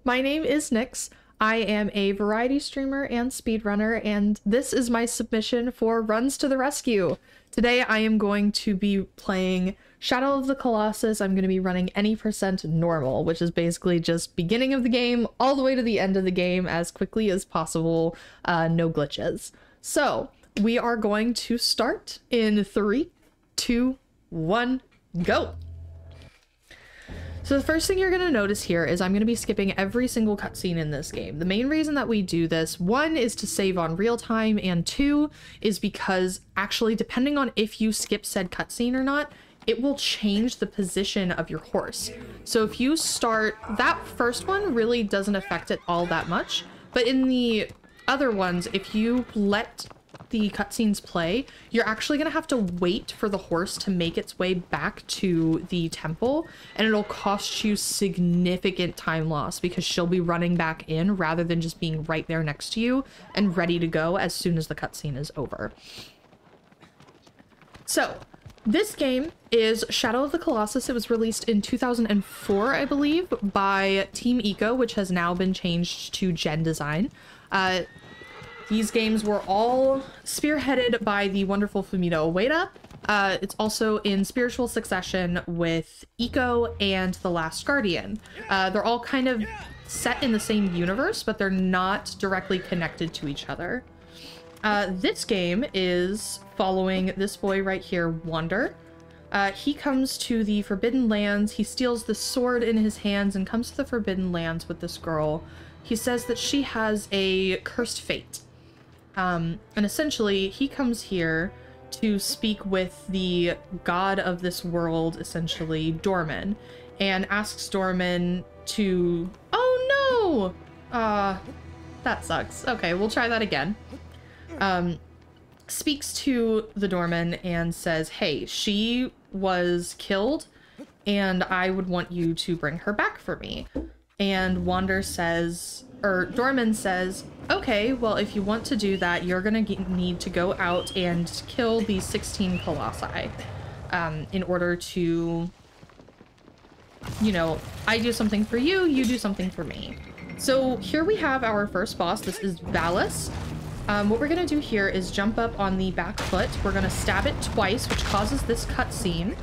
my name is Nyx. I am a variety streamer and speedrunner, and this is my submission for Runs to the Rescue. Today I am going to be playing Shadow of the Colossus. I'm going to be running any percent normal, which is basically just beginning of the game all the way to the end of the game as quickly as possible, no glitches. So we are going to start in 3, 2, 1, go! So the first thing you're going to notice here is I'm going to be skipping every single cutscene in this game. The main reason that we do this, 1, is to save on real time, and 2 is because actually depending on if you skip said cutscene or not, it will change the position of your horse. So if you start, that first one really doesn't affect it all that much, but in the other ones, if you let the cutscenes play, you're actually gonna have to wait for the horse to make its way back to the temple, and it'll cost you significant time loss because she'll be running back in rather than just being right there next to you and ready to go as soon as the cutscene is over. So this game is Shadow of the Colossus. It was released in 2004, I believe, by Team Eco, which has now been changed to Gen Design. These games were all spearheaded by the wonderful Fumito Ueda. It's also in spiritual succession with Eco and The Last Guardian. They're all kind of set in the same universe, but they're not directly connected to each other. This game is following this boy right here, Wander. He comes to the Forbidden Lands. He steals the sword in his hands and comes to the Forbidden Lands with this girl. He says that she has a cursed fate. And essentially, he comes here to speak with the god of this world, essentially, Dorman, and asks Dorman to... Oh no! That sucks. Okay, we'll try that again. Speaks to the Dorman and says, hey, she was killed, and I would want you to bring her back for me. And Wander says, or Dorman says, okay, well, if you want to do that, you're gonna need to go out and kill these 16 Colossi in order to, you know, I do something for you, you do something for me. So here we have our first boss. This is Valus. What we're gonna do here is jump up on the back foot. We're gonna stab it twice, which causes this cutscene.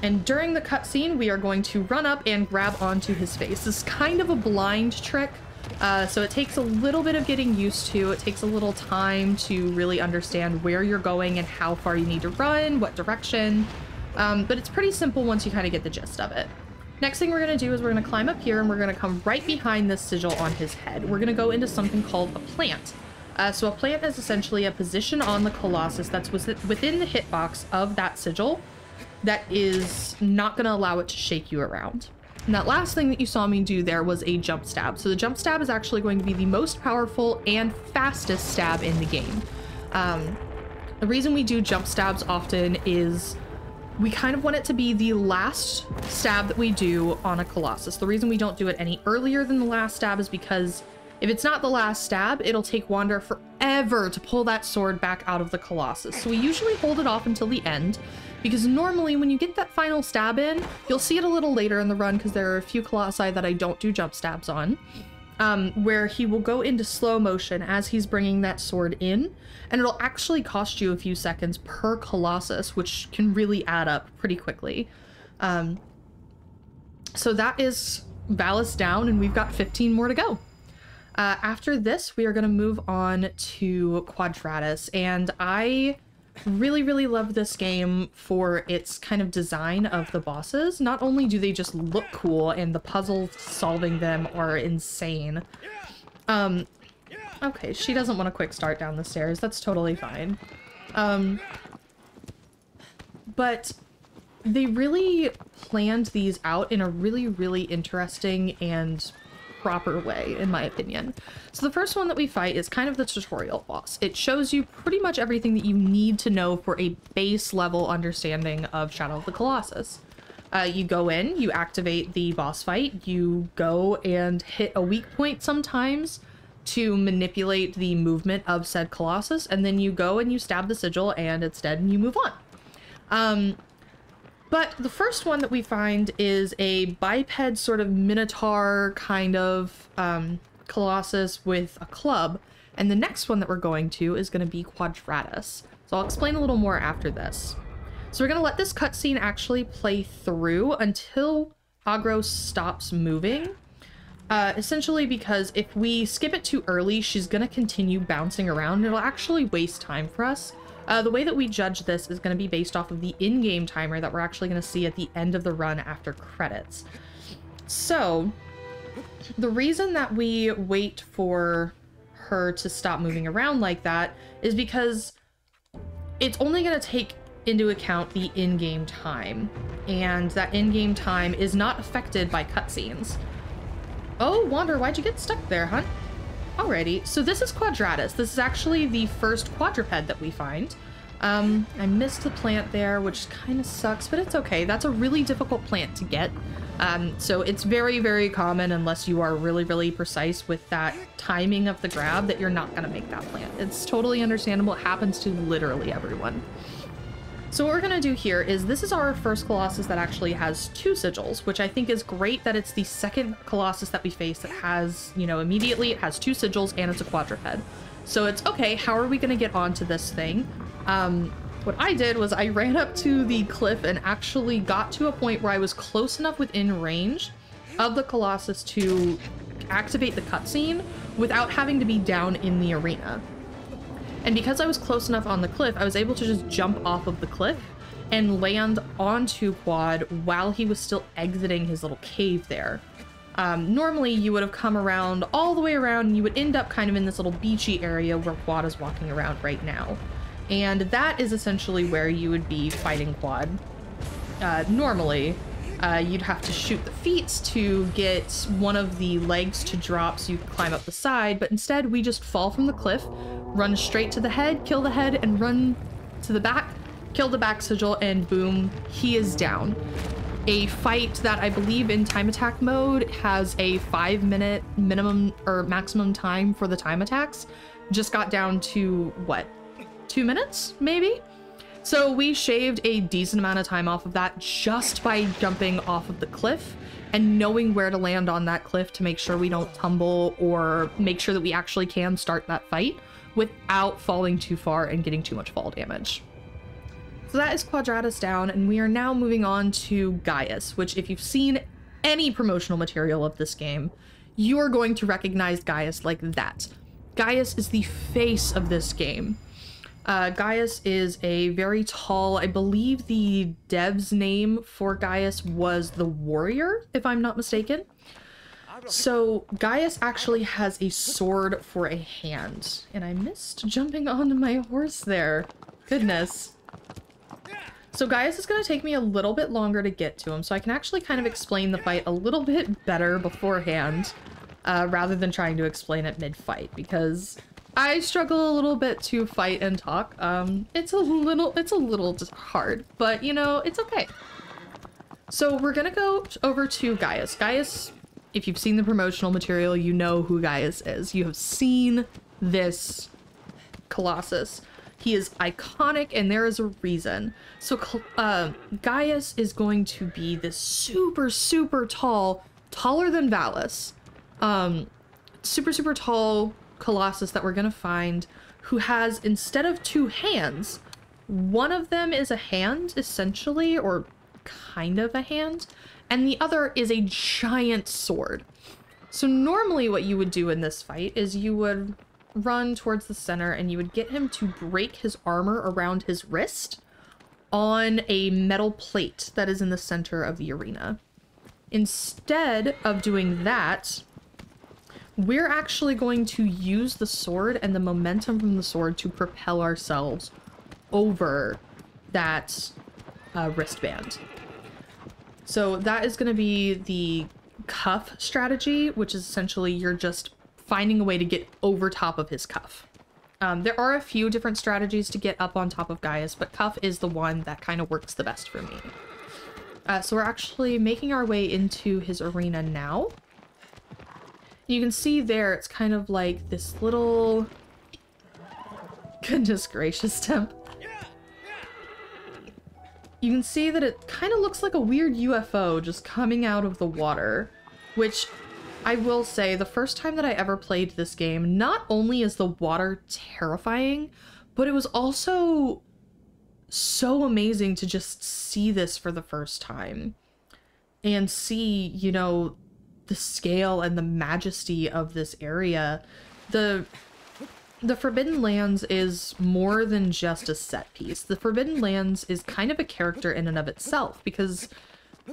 And during the cutscene, we are going to run up and grab onto his face. This is kind of a blind trick, so it takes a little bit of getting used to. It takes a little time to really understand where you're going and how far you need to run, what direction. But it's pretty simple once you kind of get the gist of it. Next thing we're going to do is we're going to climb up here and we're going to come right behind this sigil on his head. We're going to go into something called a plant. So a plant is essentially a position on the Colossus that's within the hitbox of that sigil that is not going to allow it to shake you around. And that last thing that you saw me do there was a jump stab. So the jump stab is actually going to be the most powerful and fastest stab in the game. The reason we do jump stabs often is we kind of want it to be the last stab that we do on a Colossus. The reason we don't do it any earlier than the last stab is because if it's not the last stab, it'll take Wander forever to pull that sword back out of the Colossus. So we usually hold it off until the end, because normally when you get that final stab in, you'll see it a little later in the run because there are a few Colossi that I don't do jump stabs on, where he will go into slow motion as he's bringing that sword in, and it'll actually cost you a few seconds per Colossus, which can really add up pretty quickly. So that is Valus down, and we've got 15 more to go. After this, we are going to move on to Quadratus, and I really love this game for its kind of design of the bosses. Not only do they just look cool, and the puzzles solving them are insane. Okay, she doesn't want a quick start down the stairs. That's totally fine. But they really planned these out in a really interesting and proper way, in my opinion. So the first one that we fight is kind of the tutorial boss. It shows you pretty much everything that you need to know for a base level understanding of Shadow of the Colossus. You go in, you activate the boss fight, you go and hit a weak point sometimes to manipulate the movement of said Colossus, and then you go and you stab the sigil and it's dead and you move on. But the first one that we find is a biped sort of minotaur kind of Colossus with a club. And the next one that we're going to is going to be Quadratus. So I'll explain a little more after this. So we're going to let this cutscene actually play through until Agros stops moving. Essentially because if we skip it too early, she's going to continue bouncing around. It'll actually waste time for us. The way that we judge this is going to be based off of the in-game timer that we're actually going to see at the end of the run after credits. So the reason that we wait for her to stop moving around like that is because it's only going to take into account the in-game time, and that in-game time is not affected by cutscenes. Oh, Wander, why'd you get stuck there, huh? Alrighty, so this is Quadratus. This is actually the first quadruped that we find. I missed the plant there, which kind of sucks, but it's okay. That's a really difficult plant to get. So it's very, very common, unless you are really, really precise with that timing of the grab, that you're not gonna make that plant. It's totally understandable. It happens to literally everyone. So what we're gonna do here is, this is our first Colossus that actually has 2 sigils, which I think is great that it's the second Colossus that we face that has, you know, immediately it has 2 sigils and it's a quadruped. So it's okay, how are we gonna get onto this thing? What I did was I ran up to the cliff and actually got to a point where I was close enough within range of the Colossus to activate the cutscene without having to be down in the arena. And because I was close enough on the cliff, I was able to just jump off of the cliff and land onto Quad while he was still exiting his little cave there. Normally you would have come around all the way around and you would end up kind of in this little beachy area where Quad is walking around right now. And that is essentially where you would be fighting Quad. Normally, you'd have to shoot the feet to get one of the legs to drop so you could climb up the side, but instead we just fall from the cliff, run straight to the head, kill the head, and run to the back, kill the back sigil, and boom, he is down. A fight that I believe in time attack mode has a 5-minute minimum or maximum time for the time attacks just got down to, what, 2 minutes, maybe? So we shaved a decent amount of time off of that just by jumping off of the cliff and knowing where to land on that cliff to make sure we don't tumble or make sure that we actually can start that fight without falling too far and getting too much fall damage. So that is Quadratus down, and we are now moving on to Gaius, which if you've seen any promotional material of this game, you are going to recognize Gaius like that. Gaius is the face of this game. Gaius is a very tall, I believe the dev's name for Gaius was the Warrior, if I'm not mistaken. So Gaius actually has a sword for a hand, and I missed jumping onto my horse there. Goodness. So Gaius is going to take me a little bit longer to get to him, so I can actually kind of explain the fight a little bit better beforehand, rather than trying to explain it mid-fight, because I struggle a little bit to fight and talk. It's a little just hard, but you know, it's okay. So we're gonna go over to Gaius. Gaius, if you've seen the promotional material, you know who Gaius is. You have seen this Colossus. He is iconic, and there is a reason. So Gaius is going to be this super, super tall, taller than Valus, super, super tall Colossus that we're gonna find, who has, instead of 2 hands, one of them is a hand, essentially, or kind of a hand, and the other is a giant sword. So normally what you would do in this fight is you would run towards the center and you would get him to break his armor around his wrist on a metal plate that is in the center of the arena. Instead of doing that, we're actually going to use the sword and the momentum from the sword to propel ourselves over that wristband. So that is going to be the cuff strategy, which is essentially you're just finding a way to get over top of his cuff. There are a few different strategies to get up on top of Gaius, but cuff is the one that kind of works the best for me. So we're actually making our way into his arena now. You can see there, it's kind of like this little... Goodness gracious, Temp. you can see that it kind of looks like a weird UFO just coming out of the water, which I will say the first time that I ever played this game, not only is the water terrifying, but it was also so amazing to just see this for the first time and see, you know, the scale and the majesty of this area. The Forbidden Lands is more than just a set piece. The Forbidden Lands is kind of a character in and of itself because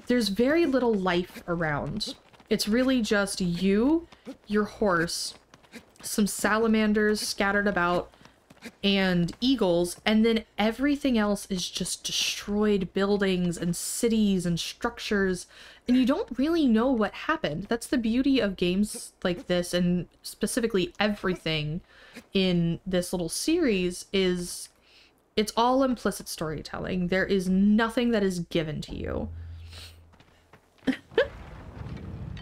there's very little life around. It's really just you, your horse, some salamanders scattered about, and eagles, and then everything else is just destroyed buildings and cities and structures, and you don't really know what happened. That's the beauty of games like this, and specifically everything in this little series, is it's all implicit storytelling. There is nothing that is given to you.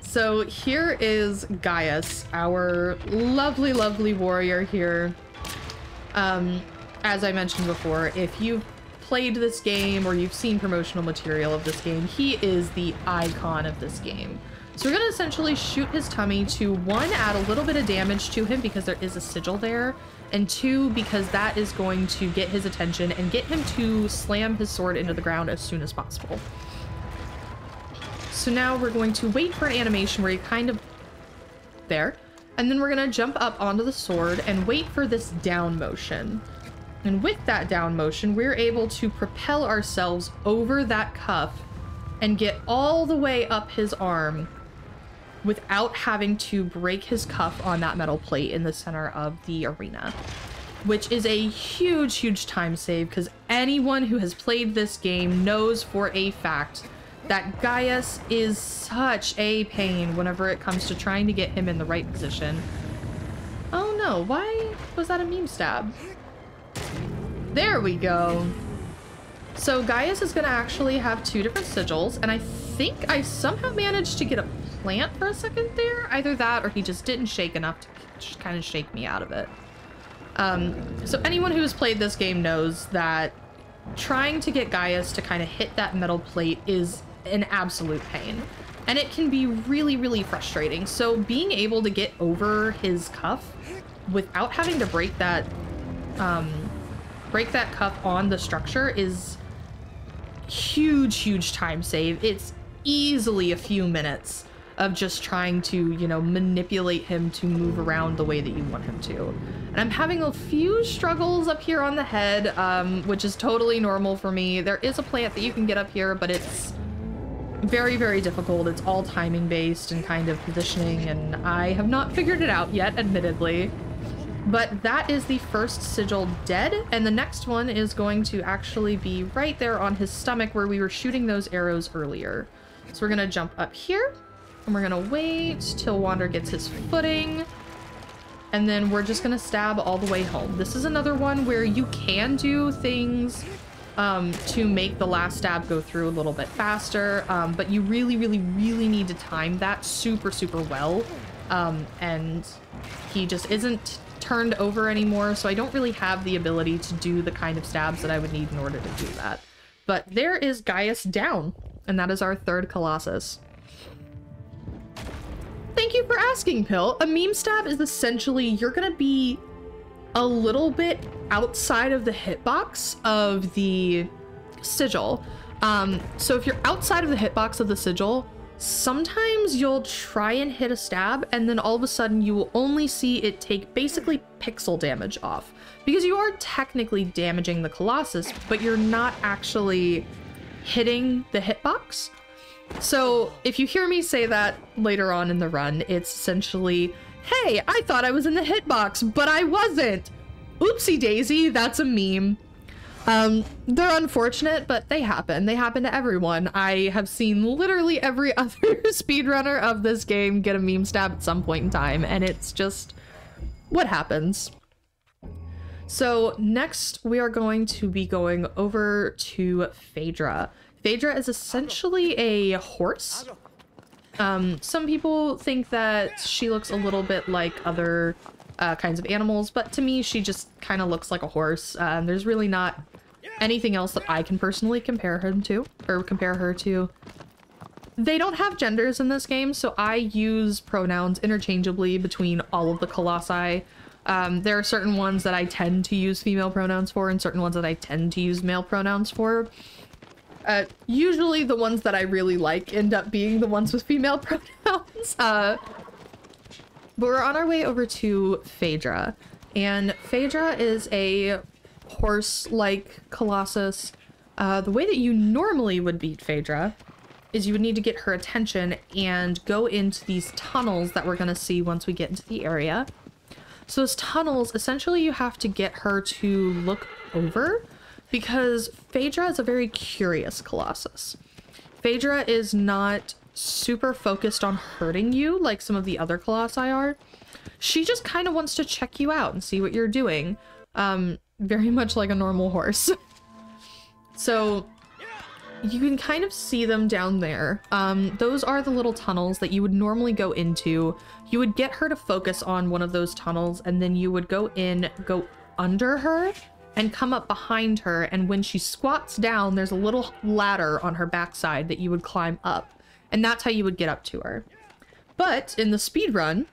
So here is Gaius, our lovely, lovely warrior here. As I mentioned before, if you've played this game or you've seen promotional material of this game, he is the icon of this game. So we're going to essentially shoot his tummy to, one, add a little bit of damage to him because there is a sigil there, and two, because that is going to get his attention and get him to slam his sword into the ground as soon as possible. So now we're going to wait for an animation where he kind of... there. And then we're going to jump up onto the sword and wait for this down motion. And with that down motion, we're able to propel ourselves over that cuff and get all the way up his arm without having to break his cuff on that metal plate in the center of the arena. Which is a huge, huge time save, because anyone who has played this game knows for a fact that Gaius is such a pain whenever it comes to trying to get him in the right position. Oh no, why was that a meme stab? There we go. So Gaius is going to actually have two different sigils, and I think I somehow managed to get a plant for a second there. Either that or he just didn't shake enough to just kind of shake me out of it. So anyone who has played this game knows that trying to get Gaius to kind of hit that metal plate is an absolute pain, and it can be really, really frustrating. So being able to get over his cuff without having to break that cuff on the structure is huge, huge time save. It's easily a few minutes of just trying to, you know, manipulate him to move around the way that you want him to. And I'm having a few struggles up here on the head, which is totally normal for me. There is a plant that you can get up here, but it's very, very difficult. It's all timing based and kind of positioning, and I have not figured it out yet, admittedly. But that is the first sigil dead, and the next one is going to actually be right there on his stomach where we were shooting those arrows earlier. So we're gonna jump up here, and we're gonna wait till Wander gets his footing, and then we're just gonna stab all the way home. This is another one where you can do things to make the last stab go through a little bit faster, but you really, really, really need to time that super, super well. And he just isn't turned over anymore, so I don't really have the ability to do the kind of stabs that I would need in order to do that. But there is Gaius down, and that is our third Colossus. Thank you for asking, Pill. A meme stab is essentially you're gonna be a little bit outside of the hitbox of the sigil. So if you're outside of the hitbox of the sigil, sometimes you'll try and hit a stab, and then all of a sudden you will only see it take basically pixel damage off, because you are technically damaging the Colossus, but you're not actually hitting the hitbox. So if you hear me say that later on in the run, it's essentially, hey, I thought I was in the hitbox, but I wasn't. Oopsie daisy, that's a meme. They're unfortunate, but they happen. They happen to everyone. I have seen literally every other speedrunner of this game get a meme stab at some point in time, and it's just what happens. So next we are going to be going over to Phaedra. Phaedra is essentially a horse. Some people think that she looks a little bit like other kinds of animals, but to me she just kind of looks like a horse. There's really not anything else that I can personally compare her to. They don't have genders in this game, so I use pronouns interchangeably between all of the colossi. There are certain ones that I tend to use female pronouns for and certain ones that I tend to use male pronouns for. Usually the ones that I really like end up being the ones with female pronouns. But we're on our way over to Phaedra, and Phaedra is a horse-like Colossus. The way that you normally would beat Phaedra is you would need to get her attention and go into these tunnels that we're gonna see once we get into the area. So those tunnels, essentially you have to get her to look over, because Phaedra is a very curious Colossus. Phaedra is not super focused on hurting you like some of the other Colossi are. She just kind of wants to check you out and see what you're doing. Very much like a normal horse. So you can kind of see them down there. Those are the little tunnels that you would normally go into. You would get her to focus on one of those tunnels, and then you would go under her and come up behind her, and when she squats down, there's a little ladder on her backside that you would climb up, and that's how you would get up to her. But in the speed run,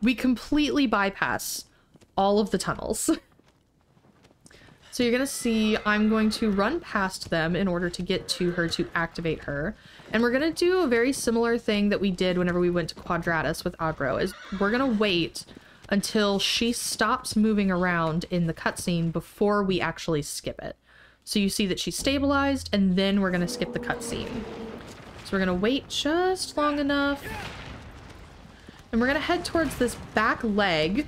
we completely bypass all of the tunnels. So you're gonna see I'm going to run past them in order to get to her to activate her. And we're gonna do a very similar thing that we did whenever we went to Quadratus with Agro, is we're gonna wait until she stops moving around in the cutscene before we actually skip it. So you see that she's stabilized, and then we're gonna skip the cutscene. So we're gonna wait just long enough. And we're gonna head towards this back leg.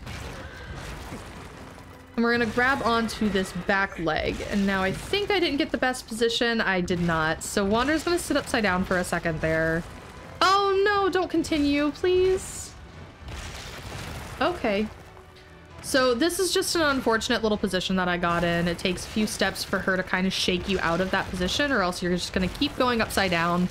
And we're gonna grab onto this back leg. And now I think I didn't get the best position. I did not. So Wander's gonna sit upside down for a second there. Oh no, don't continue, please. Okay. So this is just an unfortunate little position that I got in. It takes a few steps for her to kind of shake you out of that position, or else you're just gonna keep going upside down.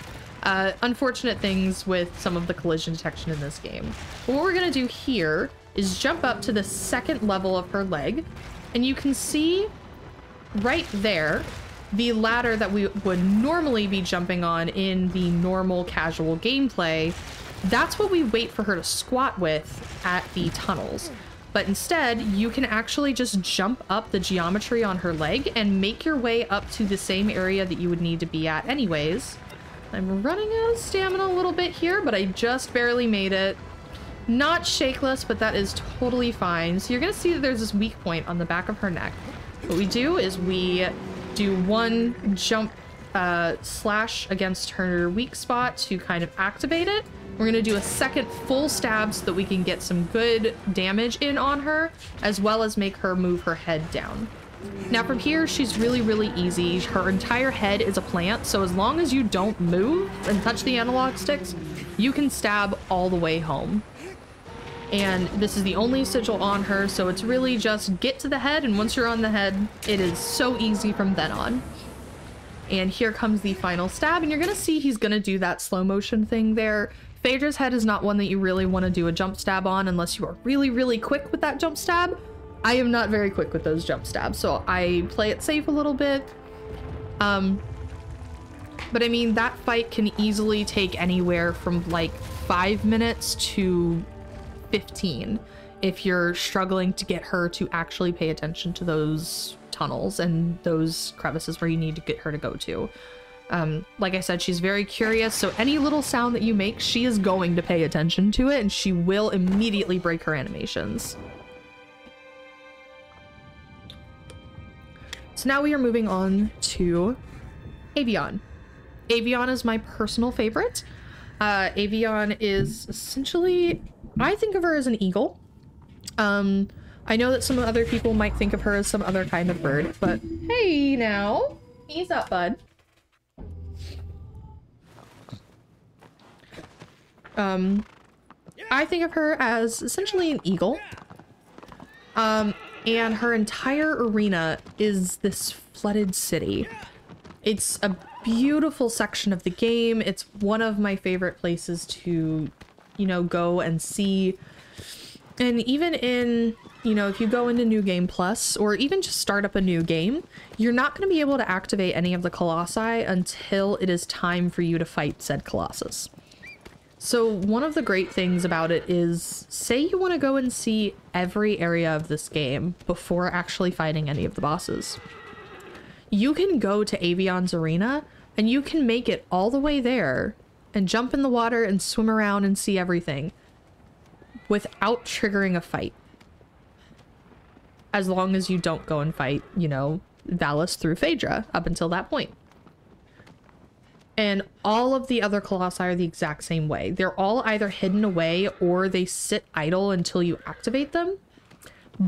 Unfortunate things with some of the collision detection in this game. But what we're gonna do here is jump up to the second level of her leg, and you can see right there the ladder that we would normally be jumping on in the normal casual gameplay. That's what we wait for her to squat with at the tunnels. But instead, you can actually just jump up the geometry on her leg and make your way up to the same area that you would need to be at anyways. I'm running out of stamina a little bit here, but I just barely made it. Not shakeless, but that is totally fine. So you're gonna see that there's this weak point on the back of her neck. What we do is we do one jump slash against her weak spot to kind of activate it. We're gonna do a second full stab so that we can get some good damage in on her, as well as make her move her head down. Now from here, she's really, really easy. Her entire head is a plant, so as long as you don't move and touch the analog sticks, you can stab all the way home. And this is the only sigil on her, so it's really just get to the head, and once you're on the head, it is so easy from then on. And here comes the final stab, and you're gonna see he's gonna do that slow motion thing there. Phaedra's head is not one that you really want to do a jump stab on unless you are really, really quick with that jump stab. I am not very quick with those jump stabs, so I play it safe a little bit. But I mean, that fight can easily take anywhere from like 5 minutes to 15 if you're struggling to get her to actually pay attention to those tunnels and those crevices where you need to get her to go to. Like I said, she's very curious, so any little sound that you make, she is going to pay attention to it, and she will immediately break her animations. So now we are moving on to Avion. Avion is my personal favorite. Avion is essentially, I think of her as an eagle. I know that some other people might think of her as some other kind of bird, but hey now, ease up, bud. I think of her as essentially an eagle. And her entire arena is this flooded city. It's a beautiful section of the game. It's one of my favorite places to, you know, go and see And even in, you know, if you go into New Game Plus or even just start up a new game, you're not going to be able to activate any of the Colossi until it is time for you to fight said Colossus. So one of the great things about it is, say you want to go and see every area of this game before actually fighting any of the bosses. You can go to Avion's Arena and you can make it all the way there and jump in the water and swim around and see everything without triggering a fight. As long as you don't go and fight, you know, Valis through Phaedra up until that point. And all of the other Colossi are the exact same way. They're all either hidden away or they sit idle until you activate them.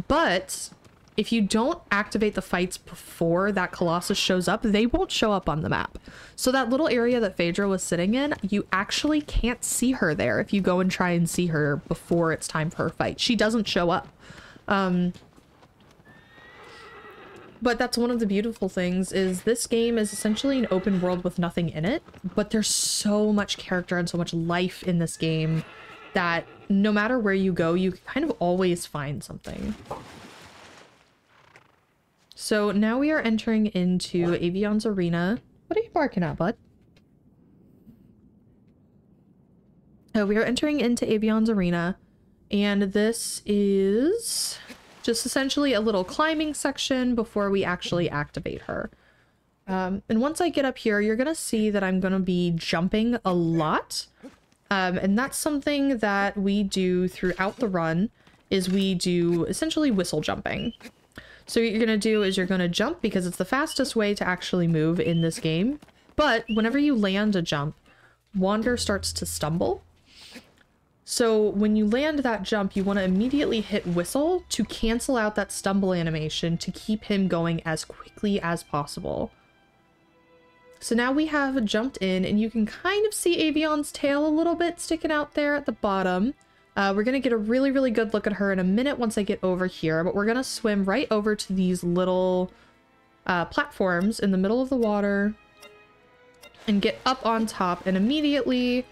But if you don't activate the fights before that Colossus shows up, they won't show up on the map. So that little area that Phaedra was sitting in, you actually can't see her there if you go and try and see her before it's time for her fight. She doesn't show up. But that's one of the beautiful things, is this game is essentially an open world with nothing in it, but there's so much character and so much life in this game that no matter where you go, you can kind of always find something. So now we are entering into Avion's Arena. What are you barking at, bud? We are entering into Avion's Arena, and this is just essentially a little climbing section before we actually activate her. And once I get up here, you're gonna see that I'm gonna be jumping a lot. And that's something that we do throughout the run, is we do essentially whistle jumping. So what you're gonna do is you're gonna jump because it's the fastest way to actually move in this game. But whenever you land a jump, Wander starts to stumble. So when you land that jump, you want to immediately hit whistle to cancel out that stumble animation to keep him going as quickly as possible. So now we have jumped in, and you can kind of see Avion's tail a little bit sticking out there at the bottom. We're going to get a really, really good look at her in a minute once I get over here, but we're going to swim right over to these little platforms in the middle of the water and get up on top and immediately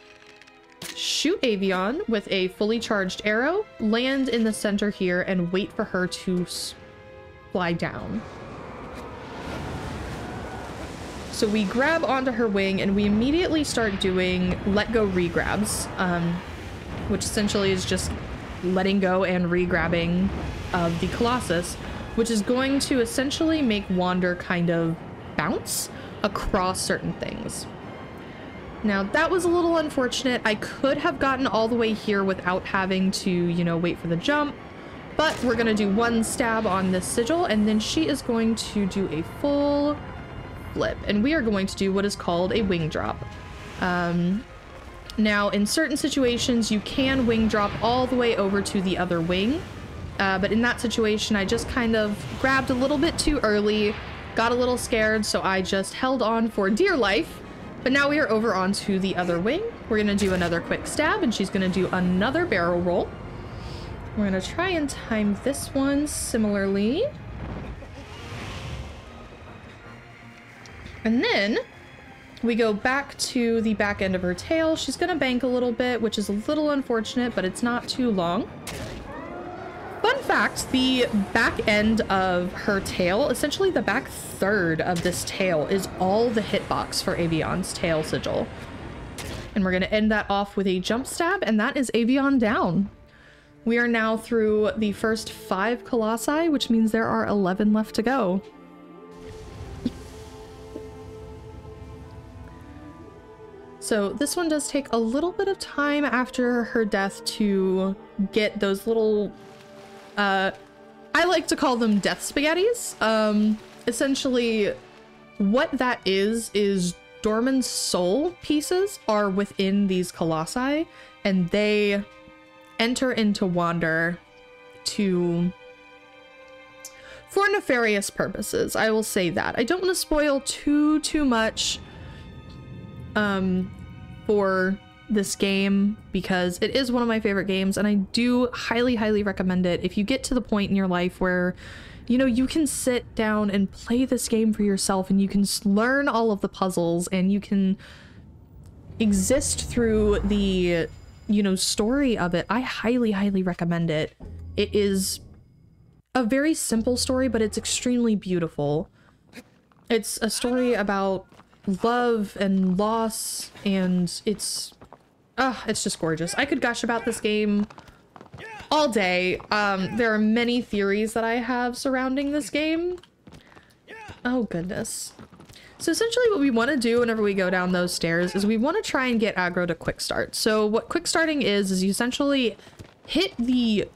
shoot Avion with a fully charged arrow, land in the center here, and wait for her to fly down. So we grab onto her wing and we immediately start doing let go regrabs, which essentially is just letting go and regrabbing of the Colossus, which is going to essentially make Wander kind of bounce across certain things. Now, that was a little unfortunate. I could have gotten all the way here without having to, you know, wait for the jump. But we're going to do one stab on this sigil, and then she is going to do a full flip. And we are going to do what is called a wing drop. Now, in certain situations, you can wing drop all the way over to the other wing. But in that situation, I just kind of grabbed a little bit too early, got a little scared, so I just held on for dear life. But now we are over onto the other wing. We're going to do another quick stab, and she's going to do another barrel roll. We're going to try and time this one similarly. And then we go back to the back end of her tail. She's going to bank a little bit, which is a little unfortunate, but it's not too long. Fun fact, the back end of her tail, essentially the back third of this tail, is all the hitbox for Avion's tail sigil. And we're going to end that off with a jump stab, and that is Avion down. We are now through the first 5 Colossi, which means there are 11 left to go. So this one does take a little bit of time after her death to get those little... I like to call them death spaghettis. Essentially, what that is Dorman's soul pieces are within these Colossi, and they enter into Wander for nefarious purposes. I will say that. I don't want to spoil too much for this game, because it is one of my favorite games, and I do highly recommend it if you get to the point in your life where, you know, you can sit down and play this game for yourself, and you can learn all of the puzzles, and you can exist through the, you know, story of it. I highly recommend it. It is a very simple story, but it's extremely beautiful. It's a story about love and loss, and it's just gorgeous. I could gush about this game all day. There are many theories that I have surrounding this game. Oh goodness. So essentially what we want to do whenever we go down those stairs is we want to try and get aggro to quick start. So what quick starting is you essentially hit the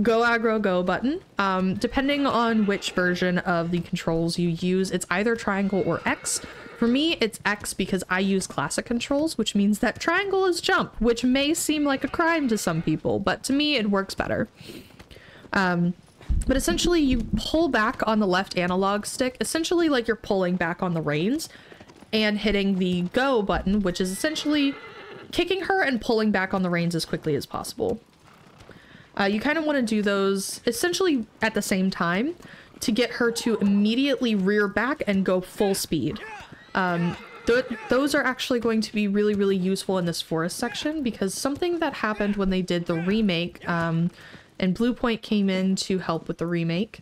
go aggro go button. Depending on which version of the controls you use, it's either triangle or X. For me, it's X because I use classic controls, which means that triangle is jump, which may seem like a crime to some people, but to me it works better. But essentially you pull back on the left analog stick, essentially like you're pulling back on the reins, and hitting the go button, which is essentially kicking her and pulling back on the reins as quickly as possible. You kind of want to do those essentially at the same time to get her to immediately rear back and go full speed. Those are actually going to be really, really useful in this forest section, because something that happened when they did the remake, and Bluepoint came in to help with the remake,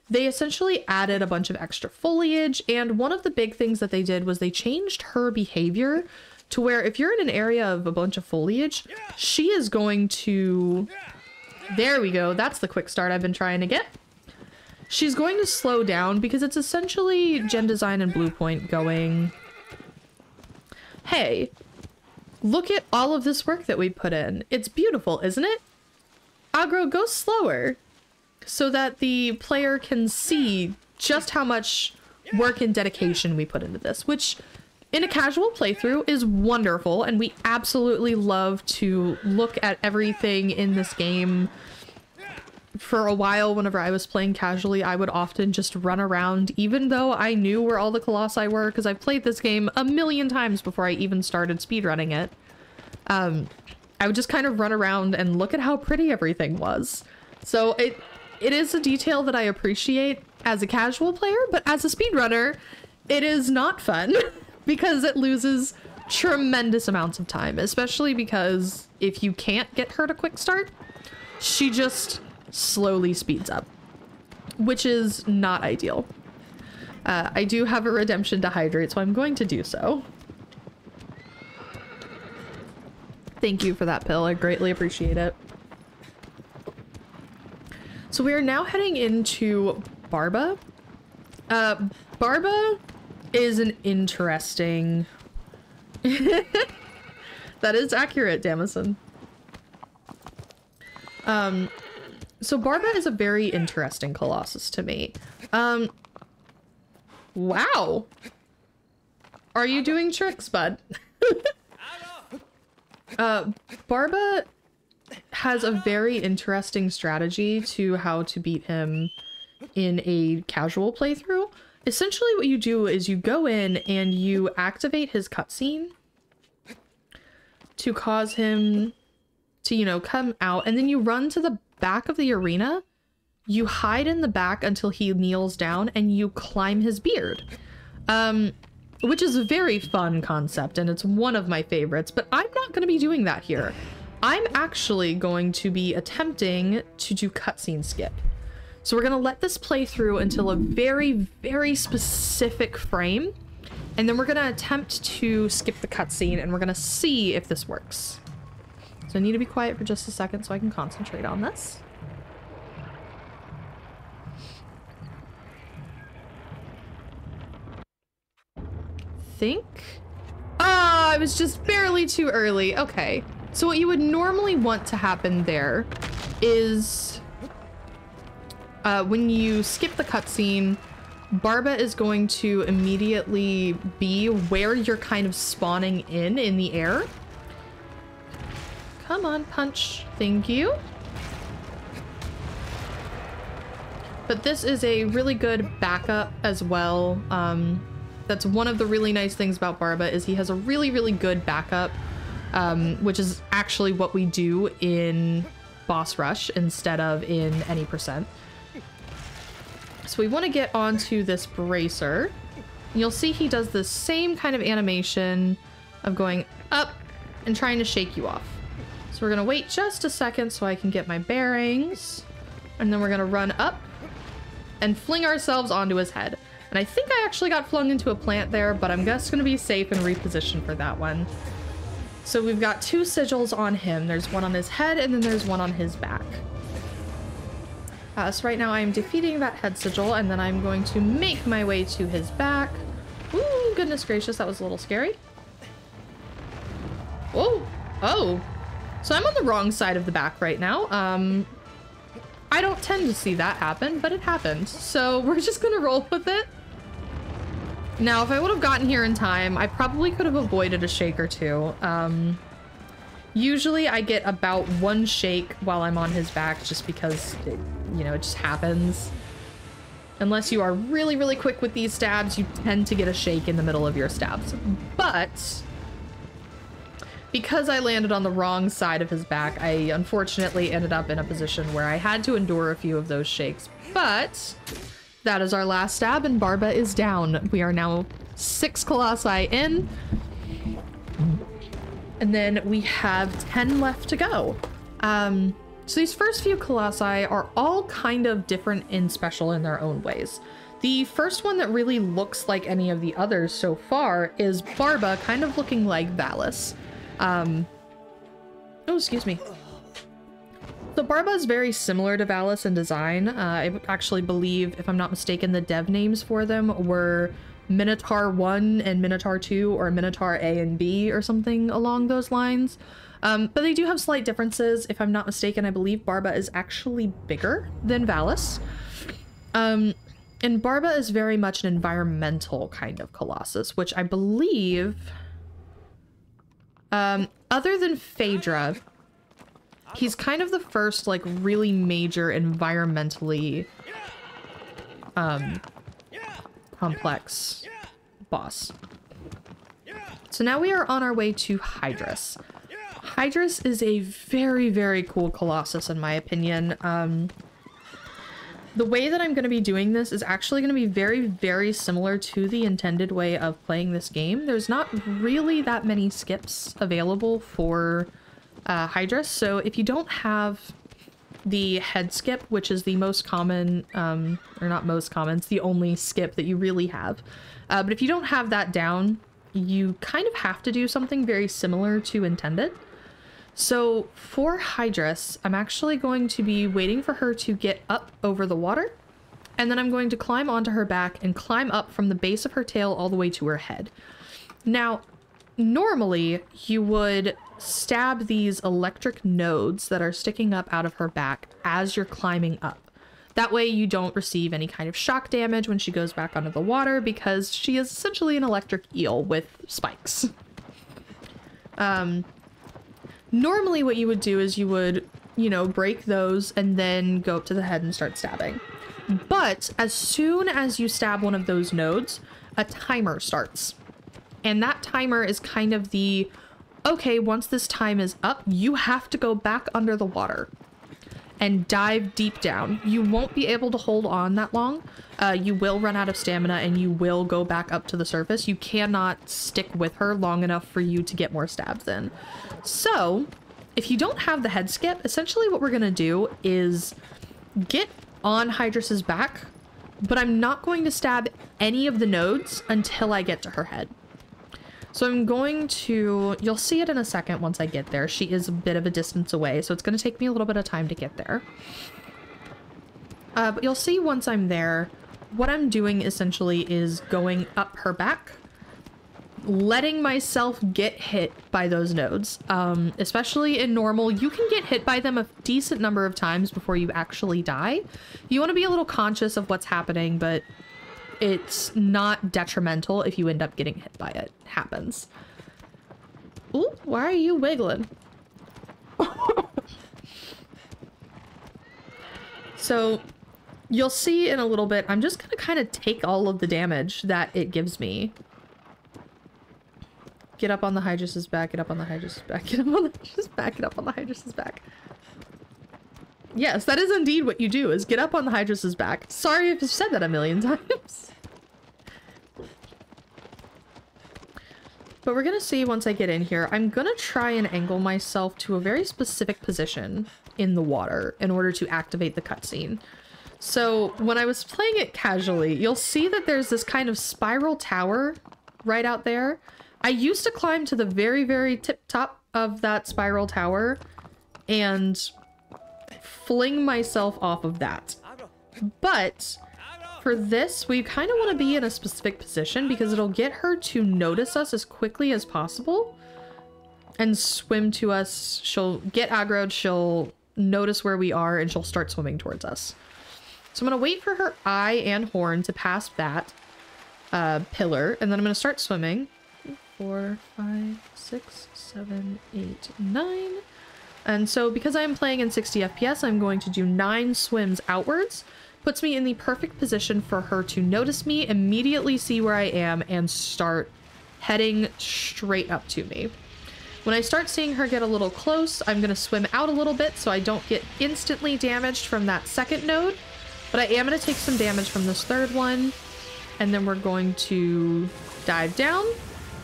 they essentially added a bunch of extra foliage, and one of the big things that they did was they changed her behavior to where if you're in an area of a bunch of foliage, she is going to... There we go, that's the quick start I've been trying to get. She's going to slow down because it's essentially Gen Design and Bluepoint going, hey, look at all of this work that we put in. It's beautiful, isn't it? Aggro, go slower so that the player can see just how much work and dedication we put into this, which in a casual playthrough is wonderful, and we absolutely love to look at everything in this game. For a while, whenever I was playing casually, I would often just run around, even though I knew where all the Colossi were, because I've played this game a million times before I even started speedrunning it. I would just kind of run around and look at how pretty everything was. So it is a detail that I appreciate as a casual player, but as a speedrunner, it is not fun because it loses tremendous amounts of time, especially because if you can't get her to quick start, she just slowly speeds up, which is not ideal. I do have a redemption to hydrate, so I'm going to do so. Thank you for that pill. I greatly appreciate it. So we are now heading into Barba. Barba is an interesting... That is accurate, Damison. So Barba is a very interesting Colossus to me. Wow. Are you doing tricks, bud? Barba has a very interesting strategy to how to beat him in a casual playthrough. Essentially what you do is you go in and you activate his cutscene to cause him to, you know, come out, and then you run to the back of the arena, you hide in the back until he kneels down, and you climb his beard. Which is a very fun concept, and it's one of my favorites, but I'm not going to be doing that here. I'm actually going to be attempting to do cutscene skip. So we're going to let this play through until a very, very specific frame, and then we're going to attempt to skip the cutscene, and we're going to see if this works. So I need to be quiet for just a second so I can concentrate on this. I was just barely too early. Okay. So what you would normally want to happen there is when you skip the cutscene, Barba is going to immediately be where you're kind of spawning in the air. Come on, punch. Thank you. But this is a really good backup as well. That's one of the really nice things about Barba is he has a really, really good backup, which is actually what we do in Boss Rush instead of in any percent. So we want to get onto this bracer. You'll see he does the same kind of animation of going up and trying to shake you off. So So we're gonna wait just a second so I can get my bearings. And then we're gonna run up and fling ourselves onto his head. And I think I actually got flung into a plant there, but I'm just gonna be safe and reposition for that one. So we've got 2 sigils on him. There's one on his head and then there's one on his back. So right now I'm defeating that head sigil and then I'm going to make my way to his back. Ooh, goodness gracious, that was a little scary. Whoa, oh. So I'm on the wrong side of the back right now. I don't tend to see that happen, but it happened. So we're just gonna roll with it. Now, if I would have gotten here in time, I probably could have avoided a shake or 2. Usually I get about 1 shake while I'm on his back just because, it, you know, it just happens. Unless you are really, really quick with these stabs, you tend to get a shake in the middle of your stabs. But because I landed on the wrong side of his back, I unfortunately ended up in a position where I had to endure a few of those shakes. But that is our last stab and Barba is down. We are now 6 Colossi in. And then we have 10 left to go. So these first few Colossi are all kind of different and special in their own ways. The first one that really looks like any of the others so far is Barba, kind of looking like Valis. Oh, excuse me. So Barba is very similar to Valis in design. I actually believe, if I'm not mistaken, the dev names for them were Minotaur 1 and Minotaur 2, or Minotaur A and B, or something along those lines. But they do have slight differences. If I'm not mistaken, I believe Barba is actually bigger than Valis. And Barba is very much an environmental kind of Colossus, which I believe, other than Phaedra, he's kind of the first, like, really major environmentally complex boss. So now we are on our way to Hydrus. Hydrus is a very, very cool Colossus in my opinion. The way that I'm going to be doing this is actually going to be very, very similar to the intended way of playing this game. There's not really that many skips available for Hydrus, so if you don't have the head skip, which is the most common, or not most common, it's the only skip that you really have. But if you don't have that down, you kind of have to do something very similar to intended. So for Hydrus, I'm actually going to be waiting for her to get up over the water, and then I'm going to climb onto her back and climb up from the base of her tail all the way to her head. Now, normally you would stab these electric nodes that are sticking up out of her back as you're climbing up. That way you don't receive any kind of shock damage when she goes back under the water, because she is essentially an electric eel with spikes. Normally what you would do is you would, you know, break those and then go up to the head and start stabbing. But as soon as you stab one of those nodes, a timer starts. And that timer is kind of the, okay, once this time is up, you have to go back under the water and dive deep down. You won't be able to hold on that long. You will run out of stamina and you will go back up to the surface. You cannot stick with her long enough for you to get more stabs in. So if you don't have the head skip, essentially what we're gonna do is get on Hydrus's back, but I'm not going to stab any of the nodes until I get to her head. So I'm going to, you'll see it in a second once I get there. She is a bit of a distance away, so it's going to take me a little bit of time to get there. But you'll see once I'm there, what I'm doing essentially is going up her back, letting myself get hit by those nodes. Especially in normal, you can get hit by them a decent number of times before you actually die. You want to be a little conscious of what's happening, but it's not detrimental if you end up getting hit by it. It happens. Ooh, why are you wiggling? So you'll see in a little bit, I'm just gonna kind of take all of the damage that it gives me. Get up on the Hydrus's back, get up on the Hydrus's back, get up on the Hydrus's back, get up on the Hydrus's back. Yes, that is indeed what you do, is get up on the Hydrus's back. Sorry if I've said that a million times. But we're gonna see once I get in here. I'm gonna try and angle myself to a very specific position in the water in order to activate the cutscene. So when I was playing it casually, you'll see that there's this kind of spiral tower right out there. I used to climb to the very, very tip top of that spiral tower and fling myself off of that. But for this, we kind of want to be in a specific position because it'll get her to notice us as quickly as possible and swim to us. She'll get aggroed, she'll notice where we are, and she'll start swimming towards us. So I'm going to wait for her eye and horn to pass that pillar, and then I'm going to start swimming. 4, 5, 6, 7, 8, 9. And so because I'm playing in 60 FPS, I'm going to do 9 swims outwards. Puts me in the perfect position for her to notice me, immediately see where I am, and start heading straight up to me. When I start seeing her get a little close, I'm going to swim out a little bit so I don't get instantly damaged from that second node. But I am going to take some damage from this third one. And then we're going to dive down,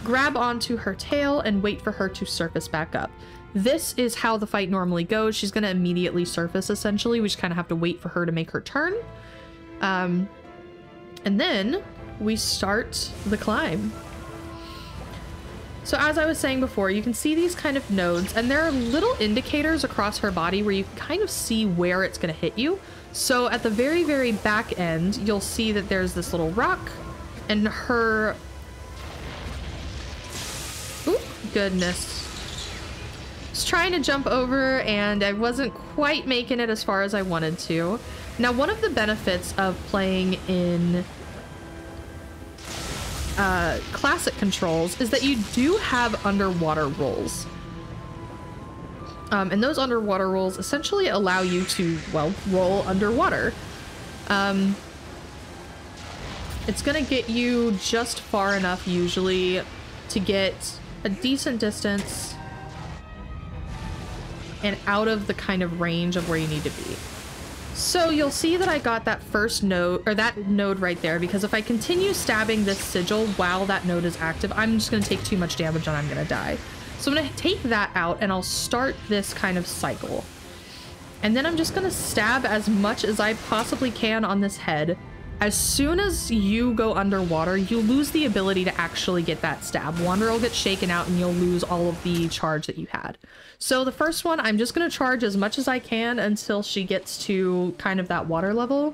grab onto her tail, and wait for her to surface back up. This is how the fight normally goes. She's going to immediately surface, essentially. We just kind of have to wait for her to make her turn. And then we start the climb. So as I was saying before, you can see these kind of nodes, and there are little indicators across her body where you can kind of see where it's going to hit you. So at the very, very back end, you'll see that there's this little rock, and her... Ooh, goodness. Was trying to jump over, and I wasn't quite making it as far as I wanted to. Now, one of the benefits of playing in classic controls is that you do have underwater rolls. And those underwater rolls essentially allow you to, well, roll underwater. It's gonna get you just far enough, usually, to get a decent distance and out of the kind of range of where you need to be. So you'll see that I got that first node, or that node right there, because if I continue stabbing this sigil while that node is active, I'm just gonna take too much damage and I'm gonna die. So I'm gonna take that out and I'll start this kind of cycle. And then I'm just gonna stab as much as I possibly can on this head. As soon as you go underwater, you lose the ability to actually get that stab. Wander will get shaken out and you'll lose all of the charge that you had. So the first one, I'm just gonna charge as much as I can until she gets to kind of that water level,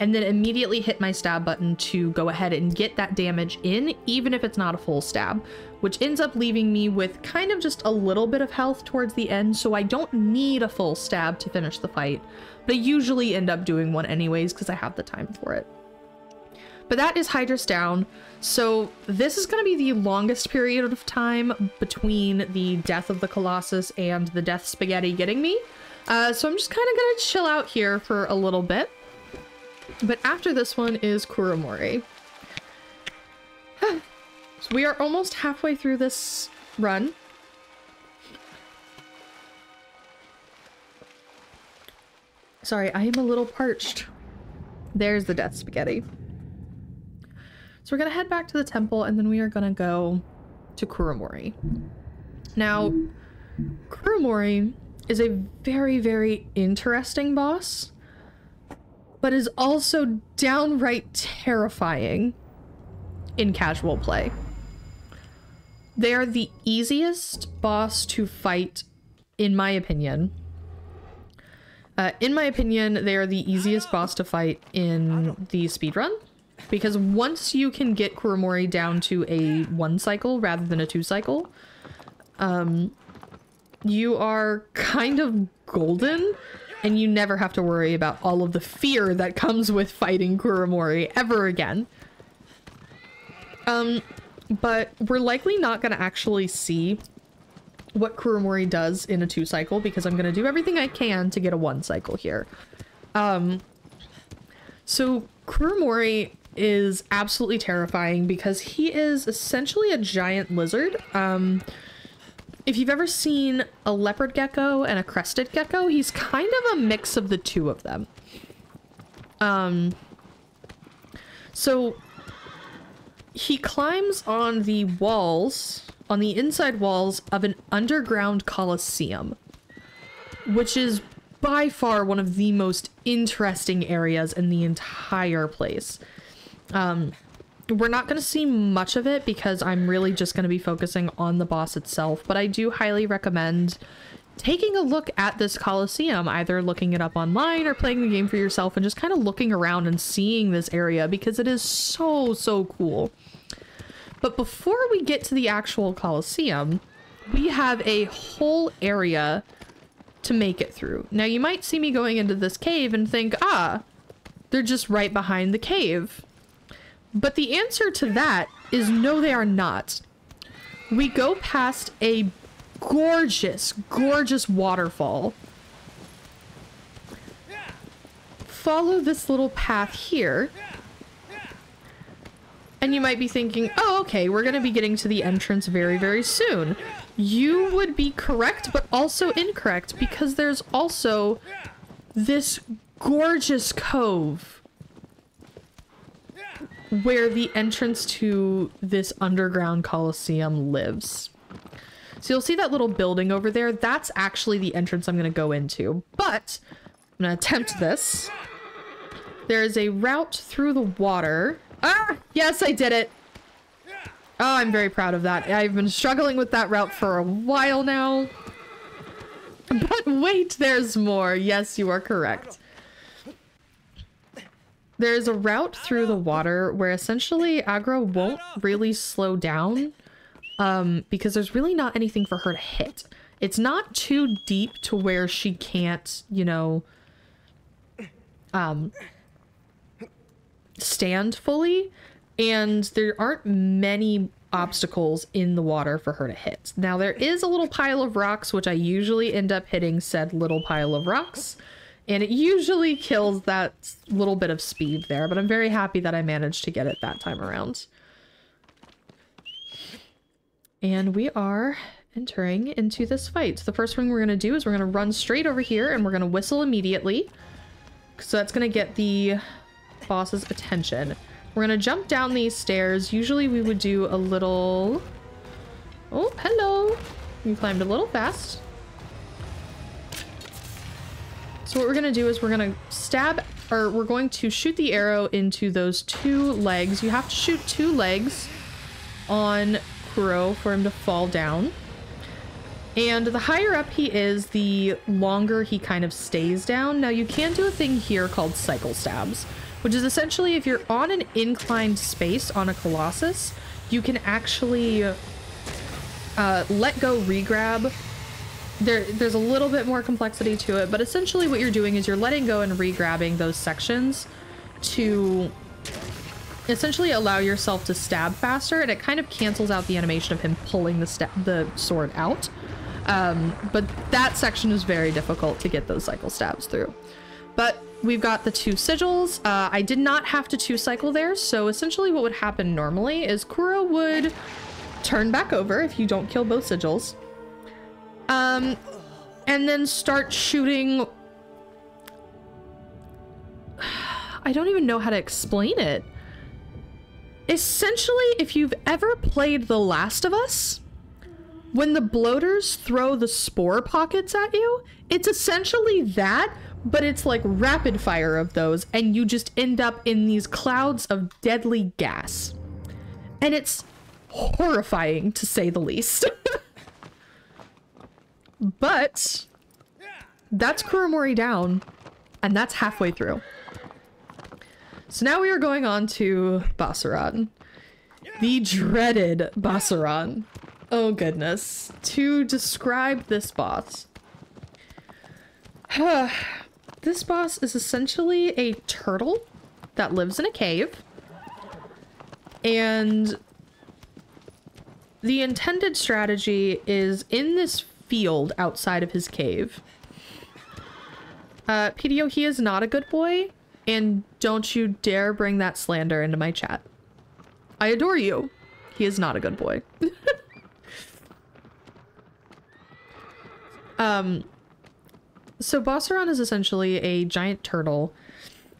and then immediately hit my stab button to go ahead and get that damage in, even if it's not a full stab, which ends up leaving me with kind of just a little bit of health towards the end, so I don't need a full stab to finish the fight, but I usually end up doing one anyways because I have the time for it. But that is Hydra's down, so this is going to be the longest period of time between the death of the Colossus and the death spaghetti getting me, so I'm just kind of going to chill out here for a little bit. But after this one is Kuromori. So we are almost halfway through this run. Sorry, I am a little parched. There's the death spaghetti. So we're gonna head back to the temple and then we are gonna go to Kuromori. Now, Kuromori is a very, very interesting boss, but is also downright terrifying in casual play. They are the easiest boss to fight, in my opinion. They are the easiest boss to fight in the speedrun, because once you can get Kuromori down to a 1 cycle rather than a 2 cycle, you are kind of golden, and you never have to worry about all of the fear that comes with fighting Kuromori ever again. But we're likely not going to actually see what Kuromori does in a 2 cycle, because I'm going to do everything I can to get a 1 cycle here. So Kuromori is absolutely terrifying because he is essentially a giant lizard. If you've ever seen a leopard gecko and a crested gecko, he's kind of a mix of the two of them. So he climbs on the walls, on the inside walls of an underground Colosseum, which is by far one of the most interesting areas in the entire place. We're not going to see much of it because I'm really just going to be focusing on the boss itself, but I do highly recommend taking a look at this Colosseum, either looking it up online or playing the game for yourself and just kind of looking around and seeing this area because it is so, so cool. But before we get to the actual Colosseum, we have a whole area to make it through. Now you might see me going into this cave and think, ah, they're just right behind the cave. But the answer to that is no, they are not. We go past a gorgeous, gorgeous waterfall. Follow this little path here. And you might be thinking, oh, okay, we're going to be getting to the entrance very, very soon. You would be correct, but also incorrect, because there's also this gorgeous cove where the entrance to this underground Colosseum lives. So you'll see that little building over there. That's actually the entrance I'm going to go into. But I'm going to attempt this. There is a route through the water. Ah, yes, I did it. Oh, I'm very proud of that. I've been struggling with that route for a while now. But wait, there's more. Yes, you are correct. There's a route through the water where essentially Aggro won't really slow down because there's really not anything for her to hit. It's not too deep to where she can't, you know, stand fully, and there aren't many obstacles in the water for her to hit. Now there is a little pile of rocks, which I usually end up hitting said little pile of rocks. And it usually kills that little bit of speed there, but I'm very happy that I managed to get it that time around. And we are entering into this fight. The first thing we're going to do is we're going to run straight over here and we're going to whistle immediately. So that's going to get the boss's attention. We're going to jump down these stairs. Usually we would do a little... Oh, hello. You climbed a little fast. So what we're going to do is we're going to stab, or we're going to shoot the arrow into those two legs. You have to shoot two legs on Kuro for him to fall down. And the higher up he is, the longer he kind of stays down. Now you can do a thing here called cycle stabs, which is essentially if you're on an inclined space on a Colossus, you can actually let go regrab. There's a little bit more complexity to it, but essentially what you're doing is you're letting go and re-grabbing those sections to essentially allow yourself to stab faster, and it kind of cancels out the animation of him pulling the sword out. But that section is very difficult to get those cycle stabs through. But we've got the two sigils. I did not have to two cycle there, so essentially what would happen normally is Kuro would turn back over if you don't kill both sigils. And then start shooting. I don't even know how to explain it. Essentially, if you've ever played The Last of Us, when the bloaters throw the spore pockets at you, it's essentially that, but it's like rapid fire of those, and you just end up in these clouds of deadly gas. And it's horrifying, to say the least. But that's Kuromori down, and that's halfway through. So now we are going on to Basuran. The dreaded Basuran. Oh goodness. To describe this boss. This boss is essentially a turtle that lives in a cave. And the intended strategy is in this field outside of his cave. PDO, he is not a good boy, and don't you dare bring that slander into my chat. I adore you. He is not a good boy. So Basuran is essentially a giant turtle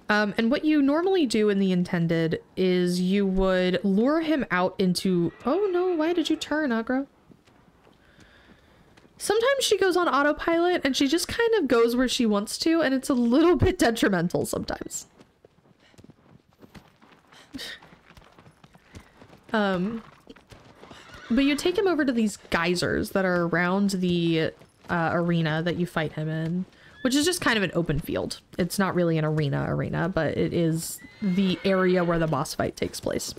And what you normally do in the intended is you would lure him out into... Oh no, why did you turn, Agro? Sometimes she goes on autopilot and she just kind of goes where she wants to, and it's a little bit detrimental sometimes. But you take him over to these geysers that are around the arena that you fight him in, which is just kind of an open field. It's not really an arena, but it is the area where the boss fight takes place.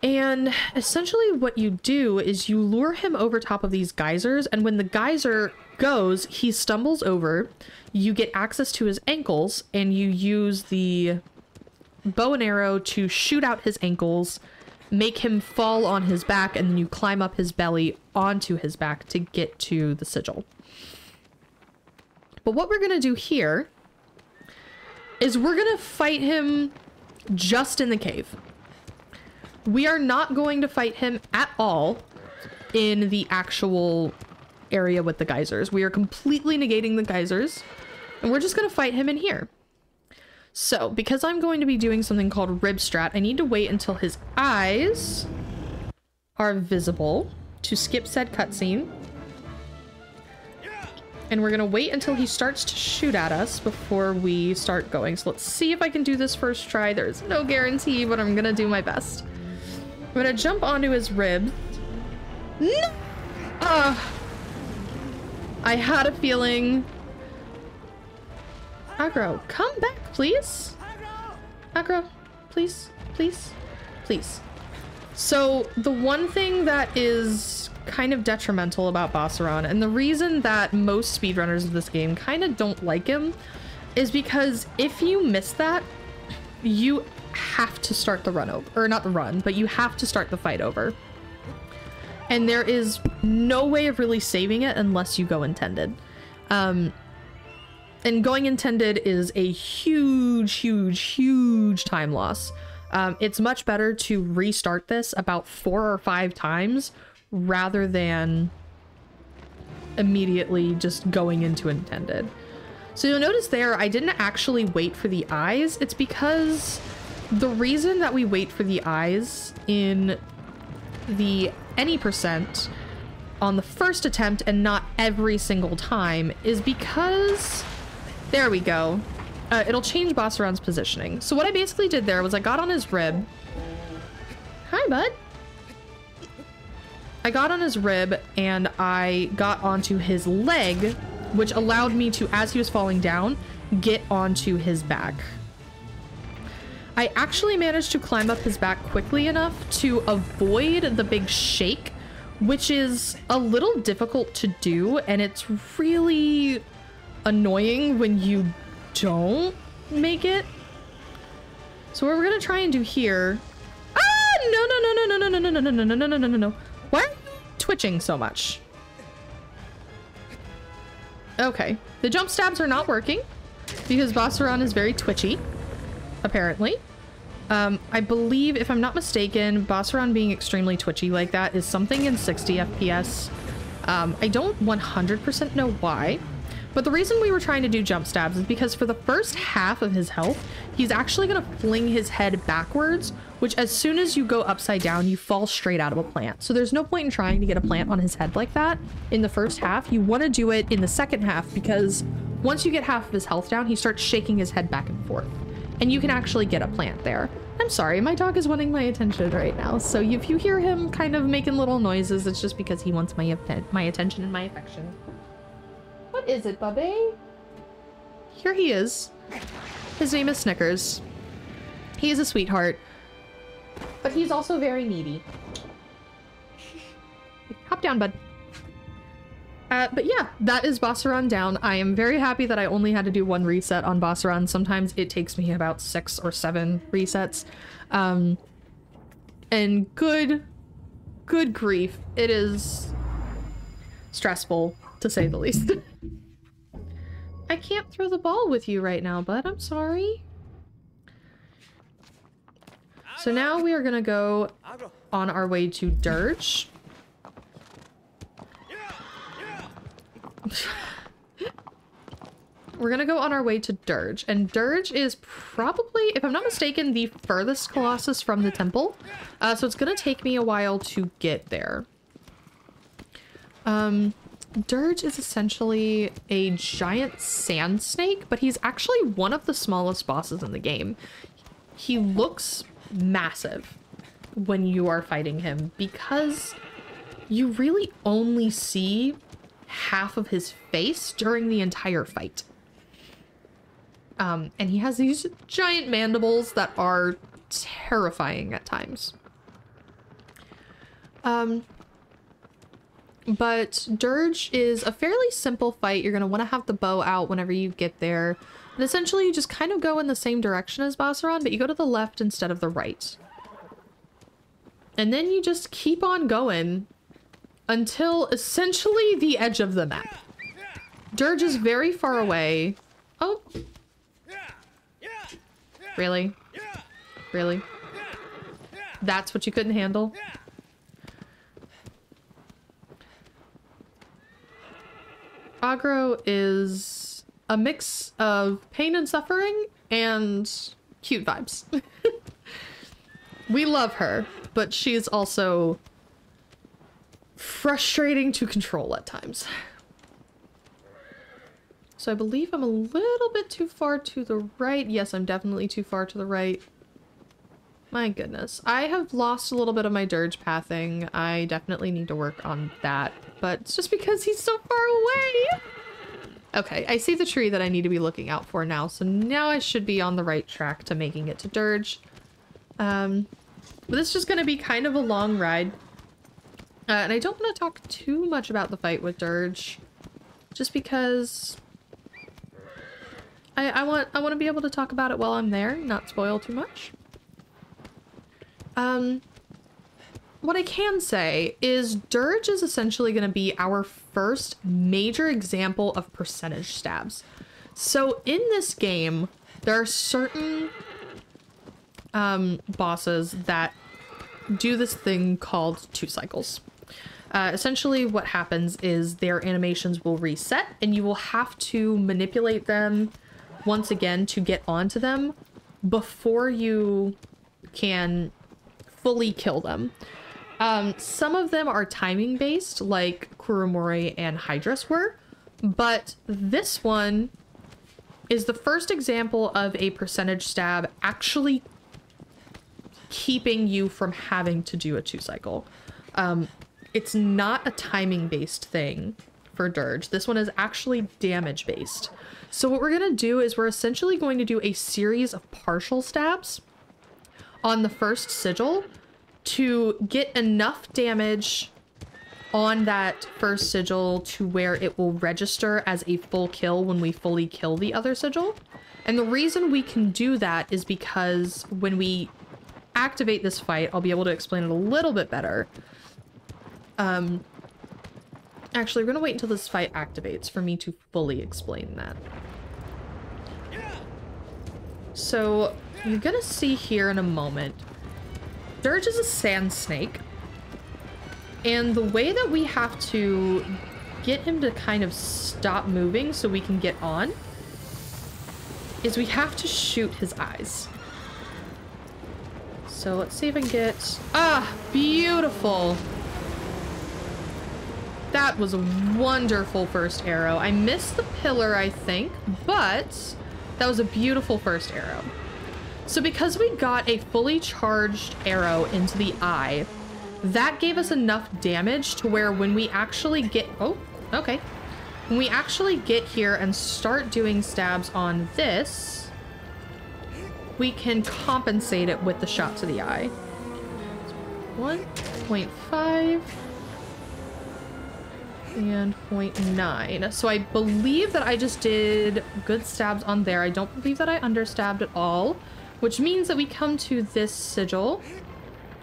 And essentially what you do is you lure him over top of these geysers, and when the geyser goes, he stumbles over, you get access to his ankles, and you use the bow and arrow to shoot out his ankles, make him fall on his back, and then you climb up his belly onto his back to get to the sigil. But what we're gonna do here is we're gonna fight him just in the cave. We are not going to fight him at all in the actual area with the geysers. We are completely negating the geysers, and we're just gonna fight him in here. So, because I'm going to be doing something called rib strat, I need to wait until his eyes are visible to skip said cutscene. And we're gonna wait until he starts to shoot at us before we start going. So let's see if I can do this first try. There's no guarantee, but I'm gonna do my best. I'm gonna jump onto his ribs. No! I had a feeling. Aggro, come back, please. Aggro, please, please, please. So the one thing that is kind of detrimental about Bossaron, and the reason that most speedrunners of this game kind of don't like him, is because if you miss that, you have to start the run over, or not the run, but you have to start the fight over. And there is no way of really saving it unless you go intended. And going intended is a huge, huge, huge time loss. It's much better to restart this about 4 or 5 times rather than immediately just going into intended. So you'll notice there, I didn't actually wait for the eyes. It's because the reason that we wait for the eyes in the any percent on the first attempt and not every single time is because, there we go. It'll change Bossaron's positioning. So what I basically did there was I got on his rib. Hi, bud. I got on his rib and I got onto his leg, which allowed me to, as he was falling down, get onto his back. I actually managed to climb up his back quickly enough to avoid the big shake, which is a little difficult to do, and it's really annoying when you don't make it. So what we're gonna try and do here... Ah! No, no, no, no, no, no, no, no, no, no, no, no, no, no, no. Why are you twitching so much? Okay. The jump stabs are not working because Bossaron is very twitchy, apparently. I believe, if I'm not mistaken, Bossaron being extremely twitchy like that is something in 60 FPS. I don't 100% know why. But the reason we were trying to do jump stabs is because for the first half of his health, he's actually going to fling his head backwards, which as soon as you go upside down, you fall straight out of a plant. So there's no point in trying to get a plant on his head like that in the first half. You want to do it in the second half because once you get half of his health down, he starts shaking his head back and forth. And you can actually get a plant there. I'm sorry, my dog is wanting my attention right now. So if you hear him kind of making little noises, it's just because he wants my attention and my affection. What is it, Bubby? Here he is. His name is Snickers. He is a sweetheart, but he's also very needy. Hop down, bud. But yeah, that is Bossaron down. I am very happy that I only had to do 1 reset on Bossaron. Sometimes it takes me about 6 or 7 resets. And good grief, it is stressful, to say the least. I can't throw the ball with you right now, bud. I'm sorry. So now we are gonna go on our way to Dirge. we're gonna go on our way to Dirge, and Dirge is probably, if I'm not mistaken, the furthest Colossus from the temple. So it's gonna take me a while to get there. Dirge is essentially a giant sand snake, but he's actually one of the smallest bosses in the game. He looks massive when you are fighting him because you really only see half of his face during the entire fight. And he has these giant mandibles that are terrifying at times. But Dirge is a fairly simple fight. You're going to want to have the bow out whenever you get there. And essentially you just kind of go in the same direction as Bosseron, but you go to the left instead of the right. And then you just keep on going until essentially the edge of the map. Dirge is very far away. Oh. Really? Really? That's what you couldn't handle? Agro is a mix of pain and suffering and cute vibes. We love her, but she's also frustrating to control at times. So I believe I'm a little bit too far to the right. Yes, I'm definitely too far to the right. My goodness. I have lost a little bit of my Dirge pathing. I definitely need to work on that, but it's just because he's so far away. Okay, I see the tree that I need to be looking out for now, so now I should be on the right track to making it to Dirge. But this is just going to be kind of a long ride. And I don't want to talk too much about the fight with Dirge, just because I want to be able to talk about it while I'm there, not spoil too much. What I can say is Dirge is essentially going to be our first major example of percentage stabs. So in this game, there are certain bosses that do this thing called 2 cycles. Essentially what happens is their animations will reset and you will have to manipulate them once again to get onto them before you can fully kill them. Some of them are timing based, like Kuromori and Hydrus were, but this one is the first example of a percentage stab actually keeping you from having to do a 2 cycle. It's not a timing based thing for Dirge. This one is actually damage based. So what we're going to do is we're essentially going to do a series of partial stabs on the first sigil to get enough damage on that first sigil to where it will register as a full kill when we fully kill the other sigil. And the reason we can do that is because when we activate this fight, I'll be able to explain it a little bit better. Actually, we're gonna wait until this fight activates for me to fully explain that. So you're gonna see here in a moment, Dirge is a sand snake, and the way that we have to get him to kind of stop moving so we can get on is we have to shoot his eyes. So let's see if I can get... Ah, beautiful. That was a wonderful first arrow. I missed the pillar, I think, but that was a beautiful first arrow. So because we got a fully charged arrow into the eye, that gave us enough damage to where when we actually get... Oh, okay. When we actually get here and start doing stabs on this, we can compensate it with the shot to the eye. 1.5 and 0.9. So I believe that I just did good stabs on there. I don't believe that I understabbed at all, which means that we come to this sigil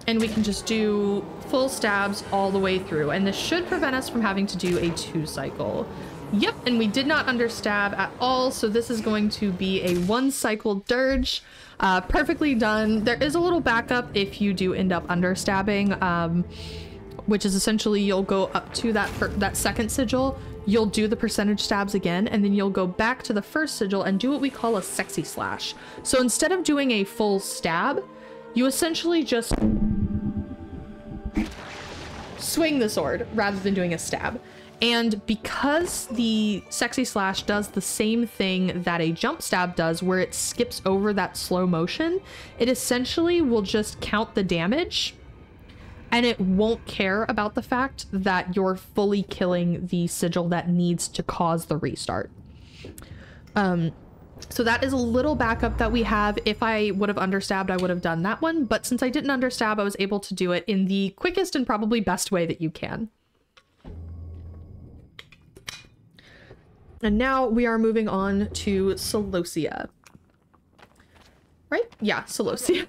and we can just do full stabs all the way through. And this should prevent us from having to do a 2 cycle. Yep, and we did not understab at all, so this is going to be a 1 cycle Dirge. Perfectly done. There is a little backup if you do end up understabbing, which is essentially you'll go up to that second sigil, you'll do the percentage stabs again, and then you'll go back to the first sigil and do what we call a sexy slash. So instead of doing a full stab, you essentially just swing the sword rather than doing a stab. And because the sexy slash does the same thing that a jump stab does, where it skips over that slow motion, it essentially will just count the damage, and it won't care about the fact that you're fully killing the sigil that needs to cause the restart. So that is a little backup that we have. If I would have understabbed, I would have done that one. But since I didn't understab, I was able to do it in the quickest and probably best way that you can. And now we are moving on to Celosia. Right? Yeah, Celosia.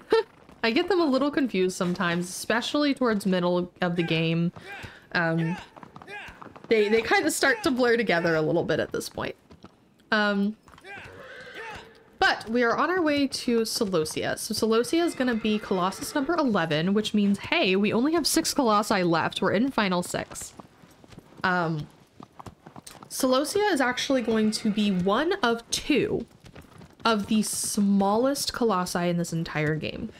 I get them a little confused sometimes, especially towards middle of the game. They kind of start to blur together a little bit at this point. But we are on our way to Celosia. So Celosia is going to be Colossus number 11, which means, hey, we only have 6 Colossi left. We're in final 6. Celosia is actually going to be one of 2 of the smallest Colossi in this entire game.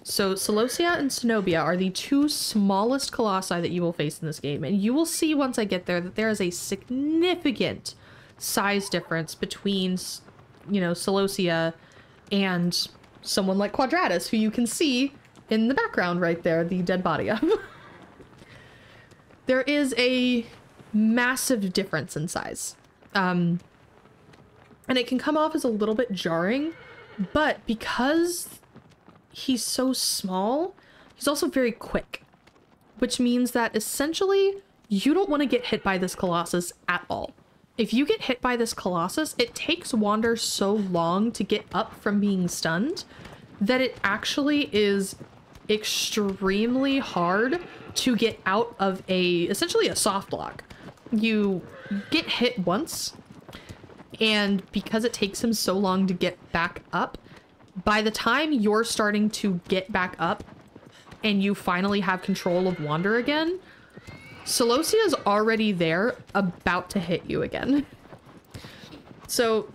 So Celosia and Cenobia are the 2 smallest Colossi that you will face in this game. And you will see once I get there that there is a significant size difference between, you know, Celosia and someone like Quadratus, who you can see in the background right there, the dead body of. There is a massive difference in size. And it can come off as a little bit jarring, but because he's so small, he's also very quick, which means that essentially you don't want to get hit by this Colossus at all. If you get hit by this Colossus, it takes Wander so long to get up from being stunned that it actually is extremely hard to get out of essentially a soft lock. You get hit once, and because it takes him so long to get back up, by the time you're starting to get back up and you finally have control of Wander again, Celosia is already there, about to hit you again. So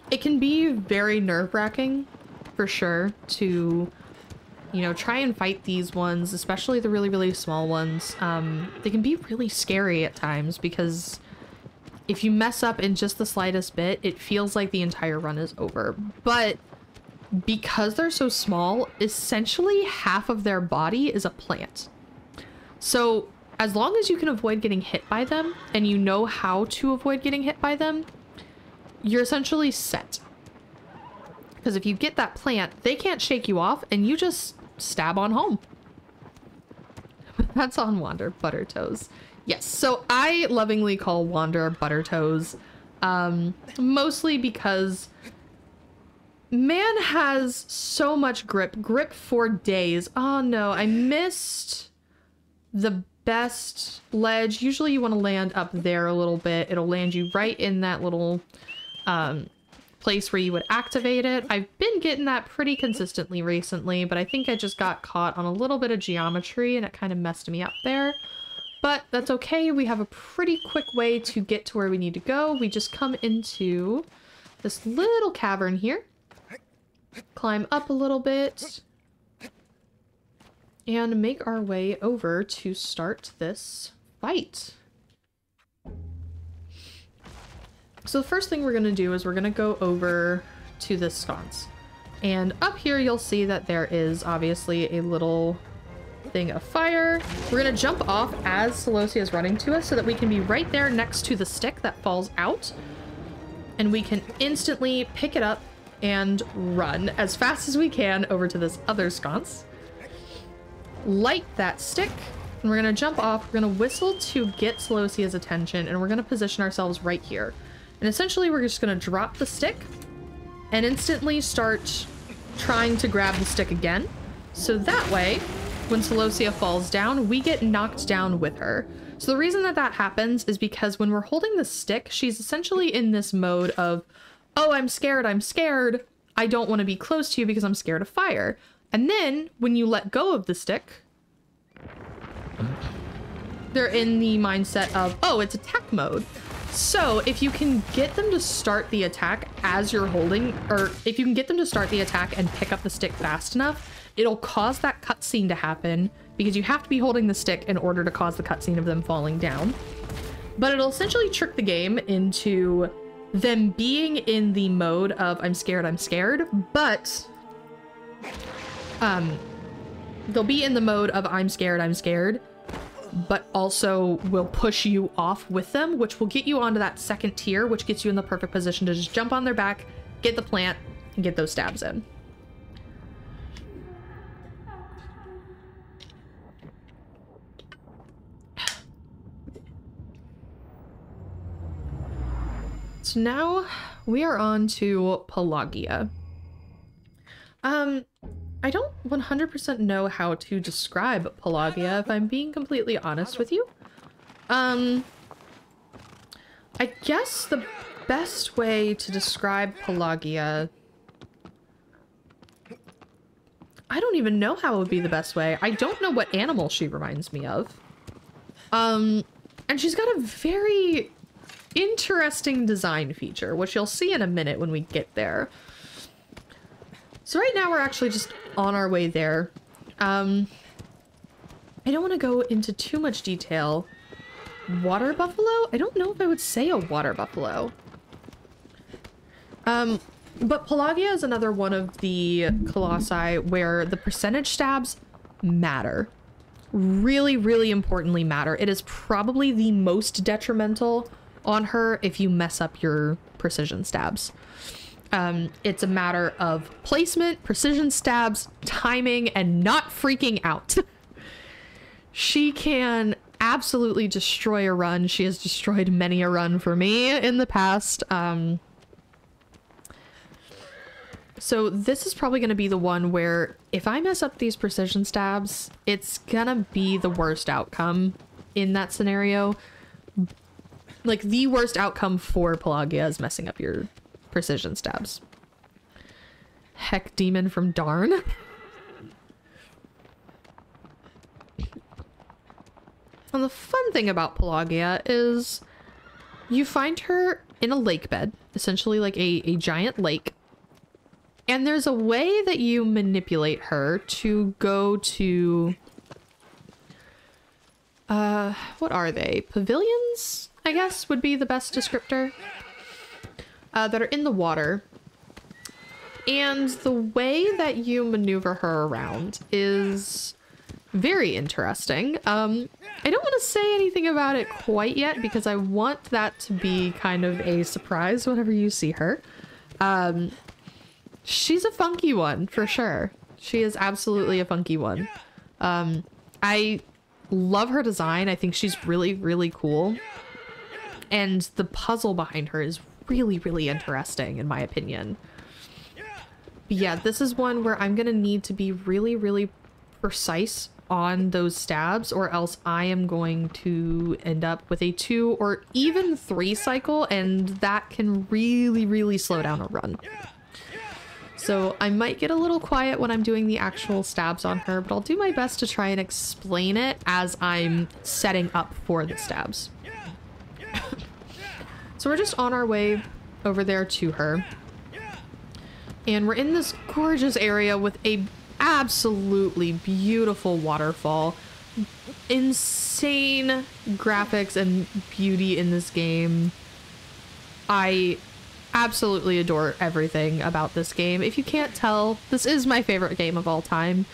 it can be very nerve-wracking, for sure, to, you know, try and fight these ones, especially the really, really small ones. They can be really scary at times because if you mess up in just the slightest bit, it feels like the entire run is over. But because they're so small, essentially half of their body is a plant. So as long as you can avoid getting hit by them, and you know how to avoid getting hit by them, you're essentially set. Because if you get that plant, they can't shake you off, and you just stab on home. That's on Wander, Buttertoes. Yes, so I lovingly call Wander Buttertoes, mostly because man has so much grip for days. Oh no, I missed the best ledge. Usually you want to land up there a little bit. It'll land you right in that little place where you would activate it. I've been getting that pretty consistently recently, but I think I just got caught on a little bit of geometry and it kind of messed me up there. But that's okay. We have a pretty quick way to get to where we need to go. We just come into this little cavern here, climb up a little bit, and make our way over to start this fight. So the first thing we're going to do is we're going to go over to this sconce. And up here you'll see that there is obviously a little thing of fire. We're going to jump off as Celosia is running to us so that we can be right there next to the stick that falls out. And we can instantly pick it up and run as fast as we can over to this other sconce. Light that stick, and we're going to jump off. We're going to whistle to get Celosia's attention, and we're going to position ourselves right here. And essentially we're just going to drop the stick and instantly start trying to grab the stick again. So that way, when Celosia falls down, we get knocked down with her. So the reason that that happens is because when we're holding the stick, she's essentially in this mode of, oh, I'm scared, I don't want to be close to you because I'm scared of fire. And then when you let go of the stick, they're in the mindset of, oh, it's attack mode. So if you can get them to start the attack as you're holding, or if you can get them to start the attack and pick up the stick fast enough, it'll cause that cutscene to happen because you have to be holding the stick in order to cause the cutscene of them falling down. But it'll essentially trick the game into them being in the mode of I'm scared, but they'll be in the mode of I'm scared, but also will push you off with them, which will get you onto that second tier, which gets you in the perfect position to just jump on their back, get the plant, and get those stabs in. So now we are on to Pelagia. I don't 100% know how to describe Pelagia, if I'm being completely honest with you. I guess the best way to describe Pelagia... I don't even know how it would be the best way. I don't know what animal she reminds me of. And she's got a very interesting design feature, which you'll see in a minute when we get there. So right now we're actually just on our way there. I don't want to go into too much detail. Water buffalo? I don't know if I would say a water buffalo. But Pelagia is another one of the colossi where the percentage stabs matter. Really, really importantly matter. It is probably the most detrimental on her if you mess up your precision stabs. It's a matter of placement, precision stabs, timing, and not freaking out. She can absolutely destroy a run. She has destroyed many a run for me in the past. So this is probably going to be the one where if I mess up these precision stabs, it's gonna be the worst outcome in that scenario. Like, the worst outcome for Pelagia is messing up your precision stabs. Heck demon from Darn. And the fun thing about Pelagia is you find her in a lake bed, essentially like a giant lake. And there's a way that you manipulate her to go to... what are they? Pavilions, I guess, would be the best descriptor. That are in the water. And the way that you maneuver her around is very interesting. I don't want to say anything about it quite yet because I want that to be kind of a surprise whenever you see her. She's a funky one, for sure. She is absolutely a funky one. I love her design. I think she's really, really cool. And the puzzle behind her is really, really interesting, in my opinion. But yeah, this is one where I'm gonna need to be really, really precise on those stabs, or else I am going to end up with a 2 or even 3 cycle, and that can really, really slow down a run. So I might get a little quiet when I'm doing the actual stabs on her, but I'll do my best to try and explain it as I'm setting up for the stabs. So we're just on our way over there to her. And we're in this gorgeous area with a absolutely beautiful waterfall. Insane graphics and beauty in this game. I absolutely adore everything about this game. If you can't tell, this is my favorite game of all time.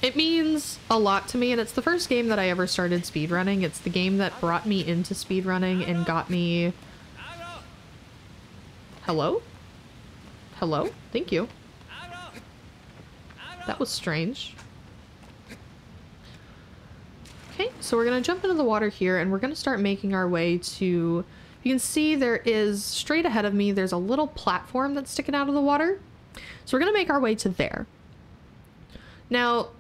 It means a lot to me, and it's the first game that I ever started speedrunning. It's the game that brought me into speedrunning and got me... Hello? Hello? Thank you. That was strange. Okay, so we're gonna jump into the water here, and we're gonna start making our way to... You can see there is, straight ahead of me, there's a little platform that's sticking out of the water. So we're gonna make our way to there. Now,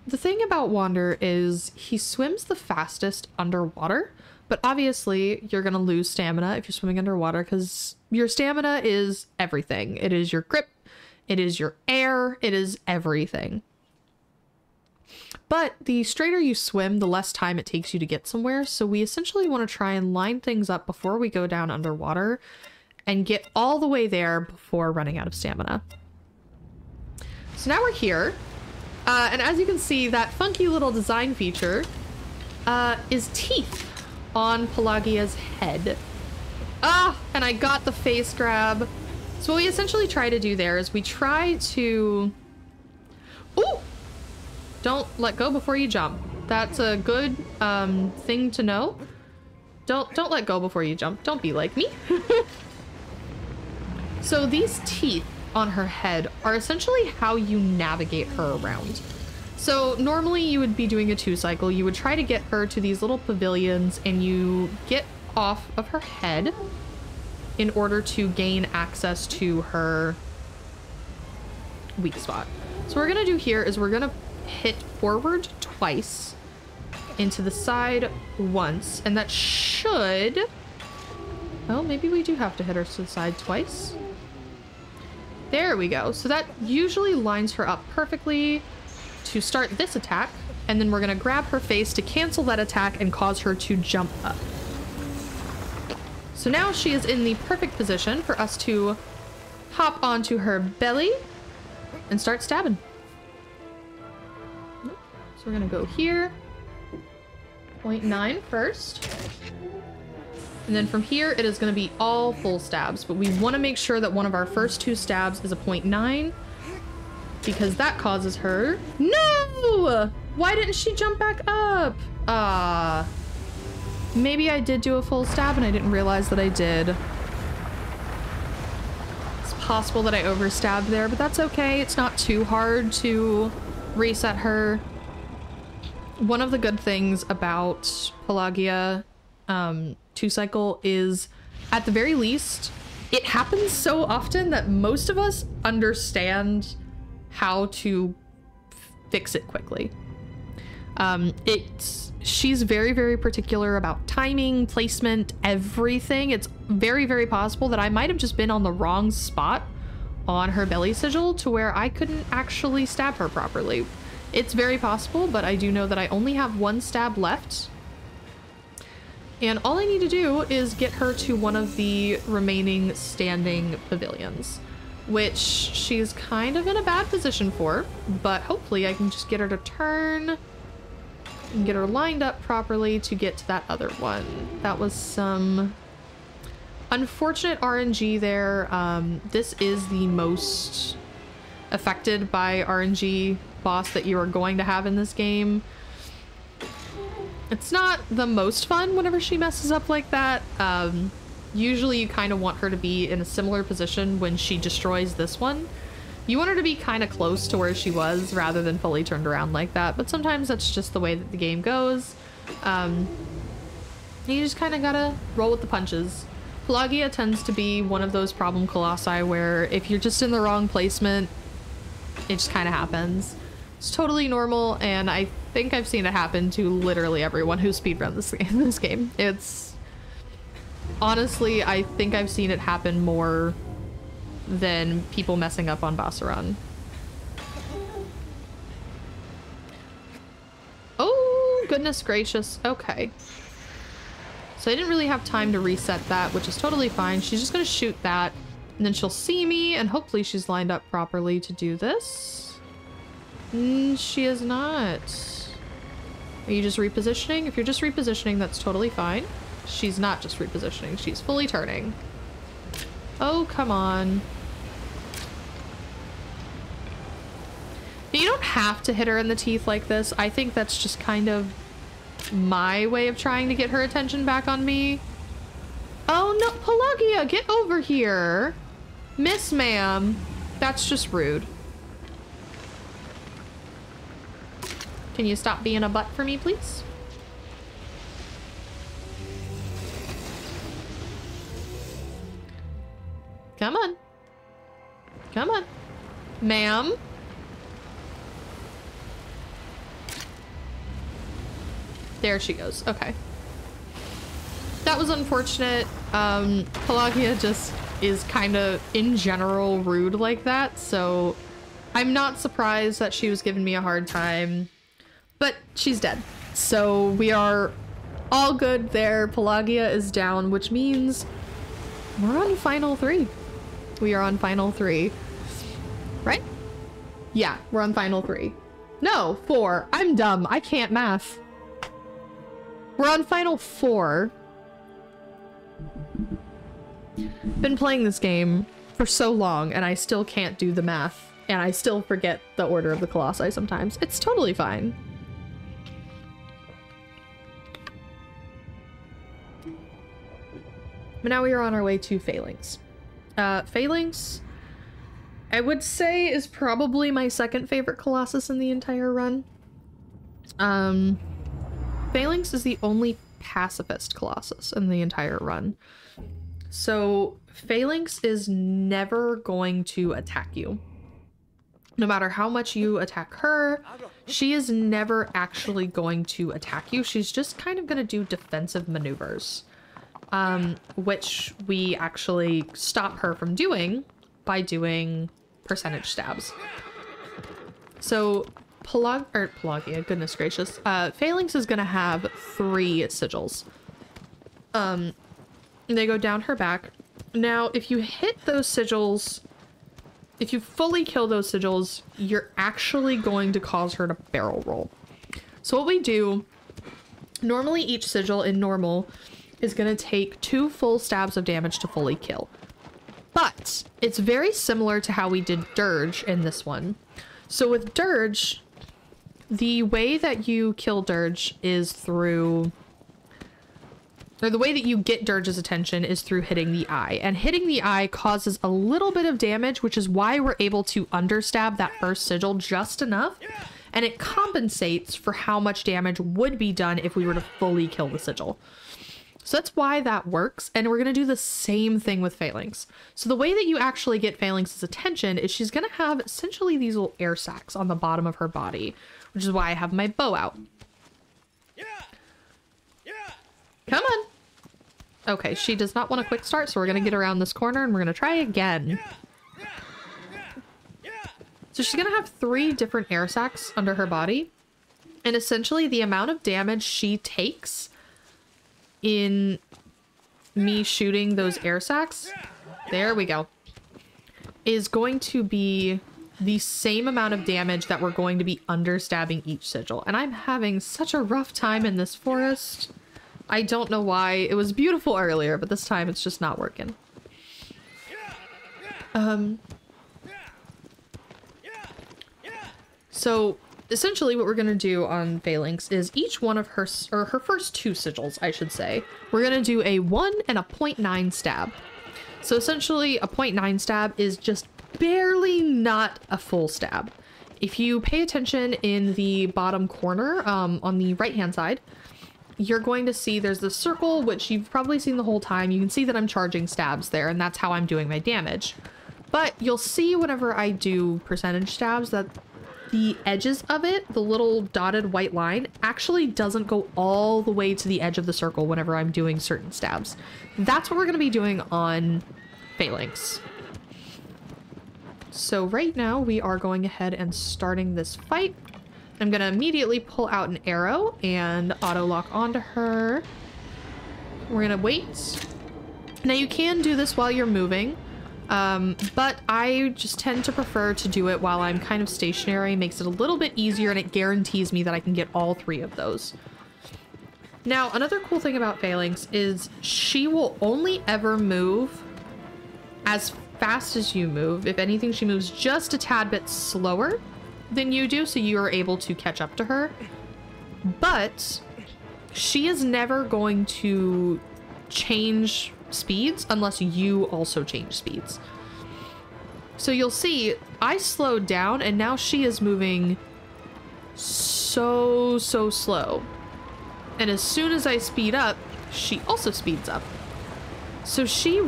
the thing about Wander is he swims the fastest underwater, but obviously you're gonna lose stamina if you're swimming underwater because your stamina is everything. It is your grip, it is your air, it is everything. But the straighter you swim, the less time it takes you to get somewhere. So we essentially want to try and line things up before we go down underwater and get all the way there before running out of stamina. So now we're here. And as you can see, that funky little design feature is teeth on Pelagia's head. Ah, and I got the face grab. So what we essentially try to do there is we try to... Ooh! Don't let go before you jump. That's a good thing to know. Don't let go before you jump. Don't be like me. So these teeth on her head are essentially how you navigate her around. So normally you would be doing a 2-cycle. You would try to get her to these little pavilions and you get off of her head in order to gain access to her weak spot. So what we're gonna do here is we're gonna hit forward twice, into the side once, and that should... Oh, maybe we do have to hit her to the side twice. There we go. So that usually lines her up perfectly to start this attack, and then we're gonna grab her face to cancel that attack and cause her to jump up. So now she is in the perfect position for us to hop onto her belly and start stabbing. So we're gonna go here, 0.9 first. And then from here, it is gonna be all full stabs, but we wanna make sure that one of our first 2 stabs is a 0.9 because that causes her... No! Why didn't she jump back up? Maybe I did do a full stab and I didn't realize that I did. It's possible that I overstabbed there, but that's okay. It's not too hard to reset her. One of the good things about Pelagia 2-cycle is, at the very least, it happens so often that most of us understand how to fix it quickly. She's very, very particular about timing, placement, everything. It's very, very possible that I might have just been on the wrong spot on her belly sigil to where I couldn't actually stab her properly. It's very possible, but I do know that I only have 1 stab left. And all I need to do is get her to one of the remaining standing pavilions, which she's kind of in a bad position for, but hopefully I can just get her to turn and get her lined up properly to get to that other one. That was some unfortunate RNG there. This is the most affected by RNG boss that you are going to have in this game. It's not the most fun whenever she messes up like that. Usually you kind of want her to be in a similar position when she destroys this one. You want her to be kind of close to where she was rather than fully turned around like that, but sometimes that's just the way that the game goes. You just kind of gotta roll with the punches. Pelagia tends to be one of those problem colossi where if you're just in the wrong placement, it just kind of happens. It's totally normal, and I think I've seen it happen to literally everyone who speedrun this game. It's... Honestly, I think I've seen it happen more than people messing up on Bassaran. Oh, goodness gracious. Okay. So I didn't really have time to reset that, which is totally fine. She's just gonna shoot that, and then she'll see me, and hopefully she's lined up properly to do this. She is not. Are you just repositioning? If you're just repositioning, that's totally fine. She's not just repositioning. She's fully turning. Oh, come on. You don't have to hit her in the teeth like this. I think that's just kind of my way of trying to get her attention back on me. Oh no, Pelagia, get over here. Miss ma'am. That's just rude. Can you stop being a butt for me, please? Come on. Come on. Ma'am. There she goes. Okay. That was unfortunate. Pelagia just is kind of, in general, rude like that, so I'm not surprised that she was giving me a hard time. But she's dead. So we are all good there. Pelagia is down, which means we're on final 3. We are on final 3. Right? Yeah, we're on final 3. No, 4. I'm dumb. I can't math. We're on final 4. Been playing this game for so long and I still can't do the math. And I still forget the order of the Colossi sometimes. It's totally fine. But now we are on our way to Phalanx. Phalanx, I would say, is probably my second favorite Colossus in the entire run. Phalanx is the only pacifist Colossus in the entire run. So Phalanx is never going to attack you. No matter how much you attack her, she is never actually going to attack you. She's just kind of going to do defensive maneuvers, which we actually stop her from doing by doing stabs. So Pelagia, goodness gracious, Phalanx is going to have 3 sigils. They go down her back. Now, if you hit those sigils, if you fully kill those sigils, you're actually going to cause her to barrel roll. So what we do, normally each sigil in normal is going to take 2 full stabs of damage to fully kill. But it's very similar to how we did Dirge in this one. So with Dirge, the way that you kill Dirge is through... or the way that you get Dirge's attention is through hitting the eye. And hitting the eye causes a little bit of damage, which is why we're able to understab that first sigil just enough. And it compensates for how much damage would be done if we were to fully kill the sigil. So that's why that works. And we're going to do the same thing with Phalanx. So the way that you actually get Phalanx's attention is she's going to have essentially these little air sacs on the bottom of her body, which is why I have my bow out. Come on. Okay, she does not want a quick start, so we're going to get around this corner and we're going to try again. So she's going to have 3 different air sacs under her body. And essentially the amount of damage she takes in me shooting those air sacs, there we go, is going to be the same amount of damage that we're going to be understabbing each sigil. And I'm having such a rough time in this forest. I don't know why. It was beautiful earlier, but this time it's just not working. So essentially what we're going to do on Phalanx is each one of her, or her first 2 sigils, I should say, we're going to do a 1 and a 0.9 stab. So essentially a 0.9 stab is just barely not a full stab. If you pay attention in the bottom corner, on the right hand side, you're going to see there's this circle, which you've probably seen the whole time. You can see that I'm charging stabs there, and that's how I'm doing my damage. But you'll see whenever I do percentage stabs that the edges of it, the little dotted white line, actually doesn't go all the way to the edge of the circle whenever I'm doing certain stabs. That's what we're going to be doing on Phalanx. So right now we are going ahead and starting this fight. I'm going to immediately pull out an arrow and auto lock onto her. We're going to wait. Now you can do this while you're moving, but I just tend to prefer to do it while I'm kind of stationary. It makes it a little bit easier and it guarantees me that I can get all 3 of those. Now, another cool thing about Phalanx is she will only ever move as fast as you move. If anything, she moves just a tad bit slower than you do, so you are able to catch up to her. But she is never going to change speeds unless you also change speeds. So you'll see I slowed down and now she is moving so slow. And as soon as I speed up, she also speeds up. So she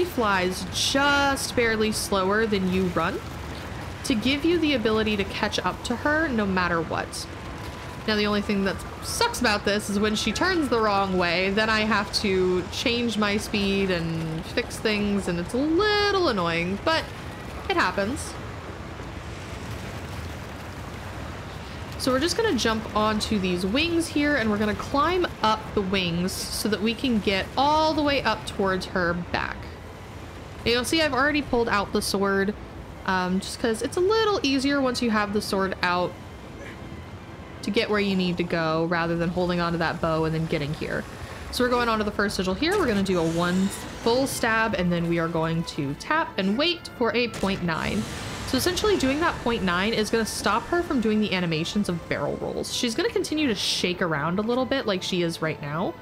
flies just barely slower than you run, to give you the ability to catch up to her no matter what. Now the only thing that sucks about this is when she turns the wrong way, then I have to change my speed and fix things, and it's a little annoying, but it happens. So we're just gonna jump onto these wings here and we're gonna climb up the wings so that we can get all the way up towards her back. You'll see I've already pulled out the sword, just because it's a little easier once you have the sword out to get where you need to go rather than holding onto that bow and then getting here. So we're going on to the first sigil here. We're gonna do a 1 full stab and then we are going to tap and wait for a 0.9. So essentially doing that 0.9 is going to stop her from doing the animations of barrel rolls. She's going to continue to shake around a little bit like she is right now.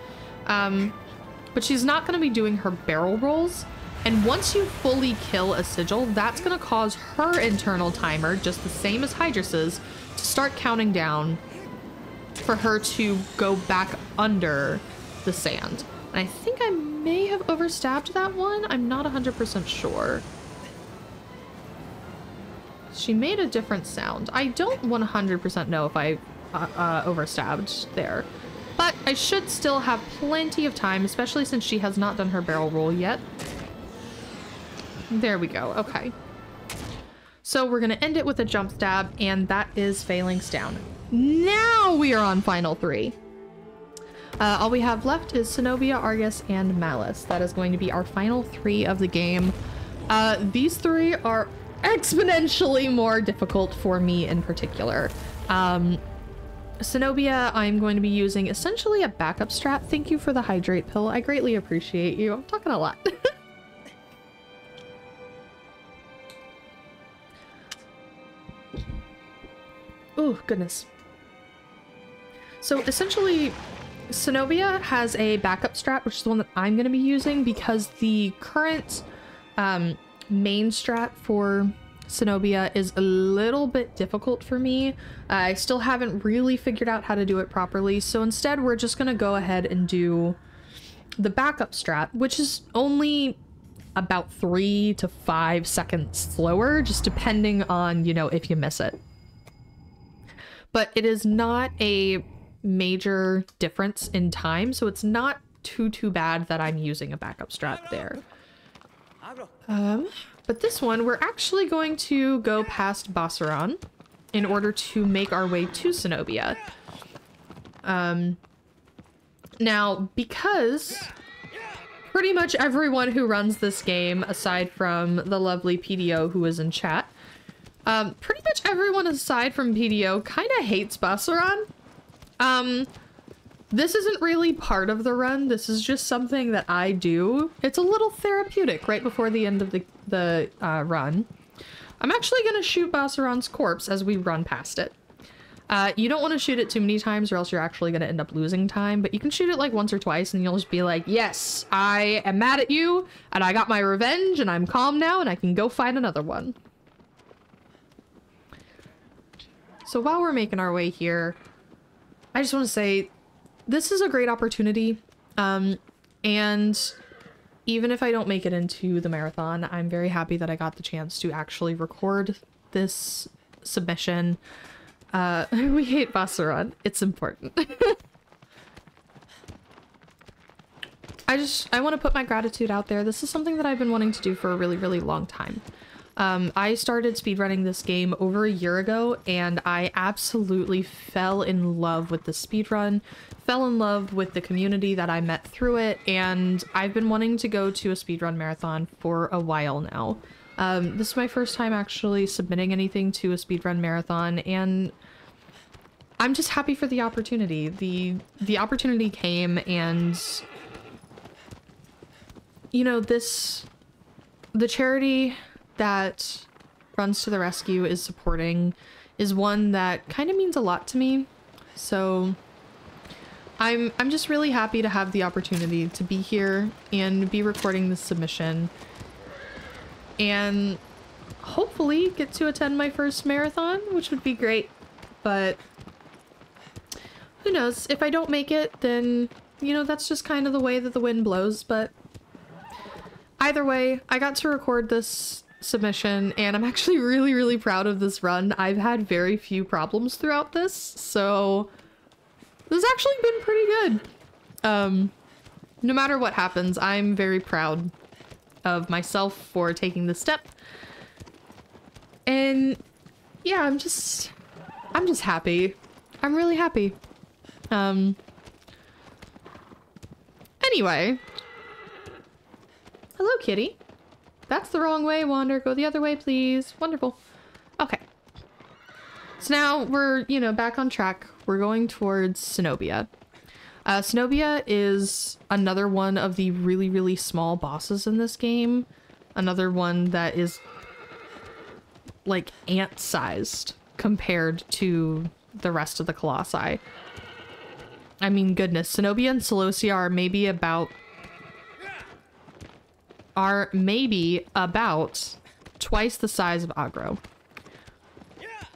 But she's not going to be doing her barrel rolls. And once you fully kill a sigil, that's going to cause her internal timer, just the same as Hydras's, to start counting down for her to go back under the sand. And I think I may have overstabbed that one. I'm not 100% sure. She made a different sound. I don't 100% know if I overstabbed there, but I should still have plenty of time, especially since she has not done her barrel roll yet. There we go. Okay. So we're going to end it with a jump stab, and that is Phalanx down. Now we are on final 3. All we have left is Zenobia, Argus, and Malice. That is going to be our final 3 of the game. These 3 are exponentially more difficult for me in particular. Zenobia, I'm going to be using essentially a backup strat. Thank you for the hydrate pill. I greatly appreciate you. I'm talking a lot. Oh, goodness. So essentially, Zenobia has a backup strat, which is the one that I'm going to be using because the current main strat for Zenobia is a little bit difficult for me. I still haven't really figured out how to do it properly, so instead we're just gonna go ahead and do the backup strat, which is only about 3 to 5 seconds slower, just depending on, you know, if you miss it. But it is not a major difference in time, so it's not too bad that I'm using a backup strat there. But this one, we're actually going to go past Bassaran in order to make our way to Zenobia. Now, because pretty much everyone who runs this game, aside from the lovely PDO who is in chat, pretty much everyone aside from PDO kind of hates Bassaran. This isn't really part of the run. This is just something that I do. It's a little therapeutic right before the end of the run. I'm actually going to shoot Bassaran's corpse as we run past it. You don't want to shoot it too many times or else you're actually going to end up losing time, but you can shoot it like once or twice and you'll just be like, yes, I am mad at you and I got my revenge and I'm calm now and I can go find another one. So while we're making our way here, I just want to say, this is a great opportunity, and even if I don't make it into the marathon, I'm very happy that I got the chance to actually record this submission. We hate Bassaran. It's important. I want to put my gratitude out there. This is something that I've been wanting to do for a really long time. I started speedrunning this game over a year ago, and I absolutely fell in love with the speedrun, fell in love with the community that I met through it, and I've been wanting to go to a speedrun marathon for a while now. This is my first time actually submitting anything to a speedrun marathon, and I'm just happy for the opportunity. The opportunity came, and you know, the charity that Runs to the Rescue is supporting is one that kind of means a lot to me. So I'm just really happy to have the opportunity to be here and be recording this submission and hopefully get to attend my first marathon, which would be great. But who knows? If I don't make it, then, you know, that's just kind of the way that the wind blows. But either way, I got to record this submission and I'm actually really proud of this run. I've had very few problems throughout this, so this has actually been pretty good. No matter what happens, I'm very proud of myself for taking this step. And yeah, I'm just happy. I'm really happy. Anyway. Hello, kitty. That's the wrong way, Wander. Go the other way, please. Wonderful. Okay. So now we're, you know, back on track. We're going towards Cenobia. Cenobia is another one of the really, really small bosses in this game. Another one that is like ant-sized compared to the rest of the Colossi. I mean, goodness, Cenobia and Celosia are maybe about twice the size of Agro.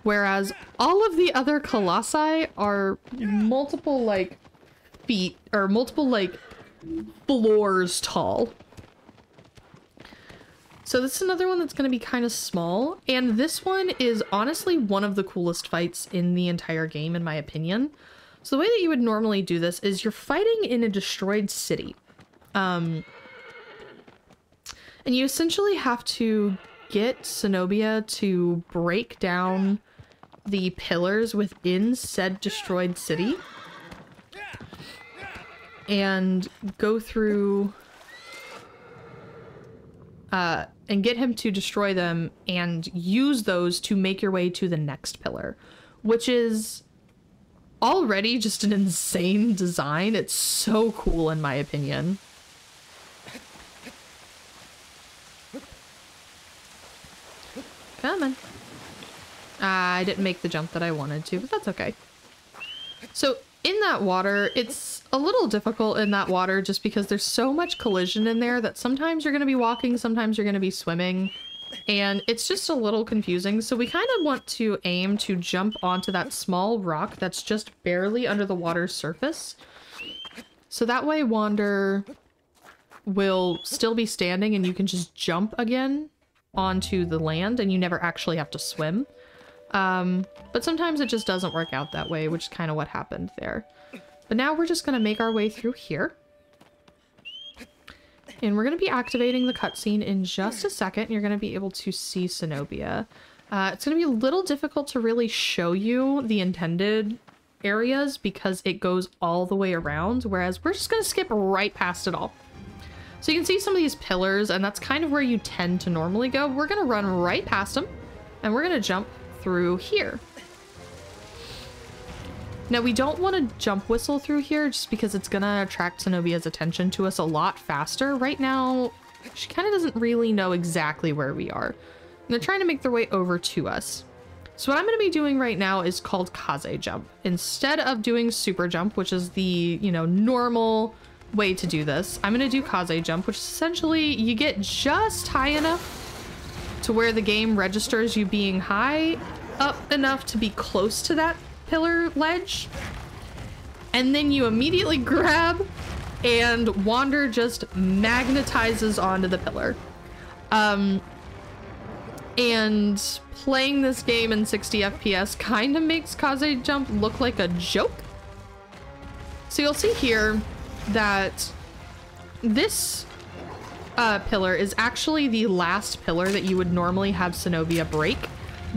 Whereas all of the other Colossi are multiple, like, feet, or multiple, like, floors tall. So this is another one that's going to be kind of small. And this one is honestly one of the coolest fights in the entire game, in my opinion. So the way that you would normally do this is you're fighting in a destroyed city. And you essentially have to get Cenobia to break down the pillars within said destroyed city. And go through... and get him to destroy them and use those to make your way to the next pillar. Which is already just an insane design. It's so cool in my opinion. Come on. I didn't make the jump that I wanted to, but that's okay. So in that water, it's a little difficult in that water just because there's so much collision in there that sometimes you're going to be walking, sometimes you're going to be swimming, and it's just a little confusing. So we kind of want to aim to jump onto that small rock that's just barely under the water's surface. So that way Wander will still be standing and you can just jump again onto the land and you never actually have to swim. But sometimes it just doesn't work out that way, which is kind of what happened there. But now we're just going to make our way through here. And we're going to be activating the cutscene in just a second. You're going to be able to see Cenobia. It's going to be a little difficult to really show you the intended areas because it goes all the way around, whereas we're just going to skip right past it all. So you can see some of these pillars, and that's kind of where you tend to normally go. We're going to run right past them, and we're going to jump through here. Now we don't want to jump whistle through here just because it's gonna attract Zenobia's attention to us a lot faster. Right now, she kind of doesn't really know exactly where we are. And they're trying to make their way over to us. So what I'm going to be doing right now is called Kaze jump. Instead of doing super jump, which is the, you know, normal way to do this, I'm going to do Kaze jump, which essentially you get just high enough to where the game registers you being high up enough to be close to that pillar ledge, and then you immediately grab and Wander just magnetizes onto the pillar. And playing this game in 60 FPS kind of makes Kaze jump look like a joke. So you'll see here that this pillar is actually the last pillar that you would normally have Cenobia break.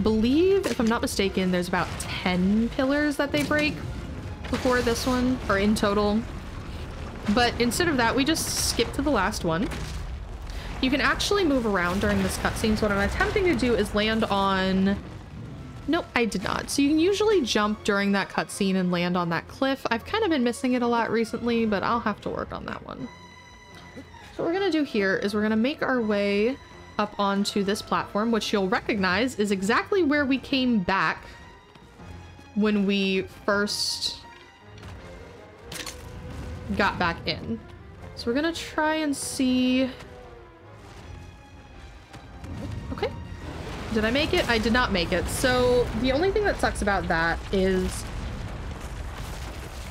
Believe, if I'm not mistaken, there's about 10 pillars that they break before this one, or in total. But instead of that, we just skip to the last one. You can actually move around during this cutscene, so what I'm attempting to do is land on... Nope, I did not. So you can usually jump during that cutscene and land on that cliff. I've kind of been missing it a lot recently, but I'll have to work on that one. So what we're gonna do here is we're gonna make our way up onto this platform, which you'll recognize is exactly where we came back when we first got back in. So we're gonna try and see... Okay. Did I make it? I did not make it. So the only thing that sucks about that is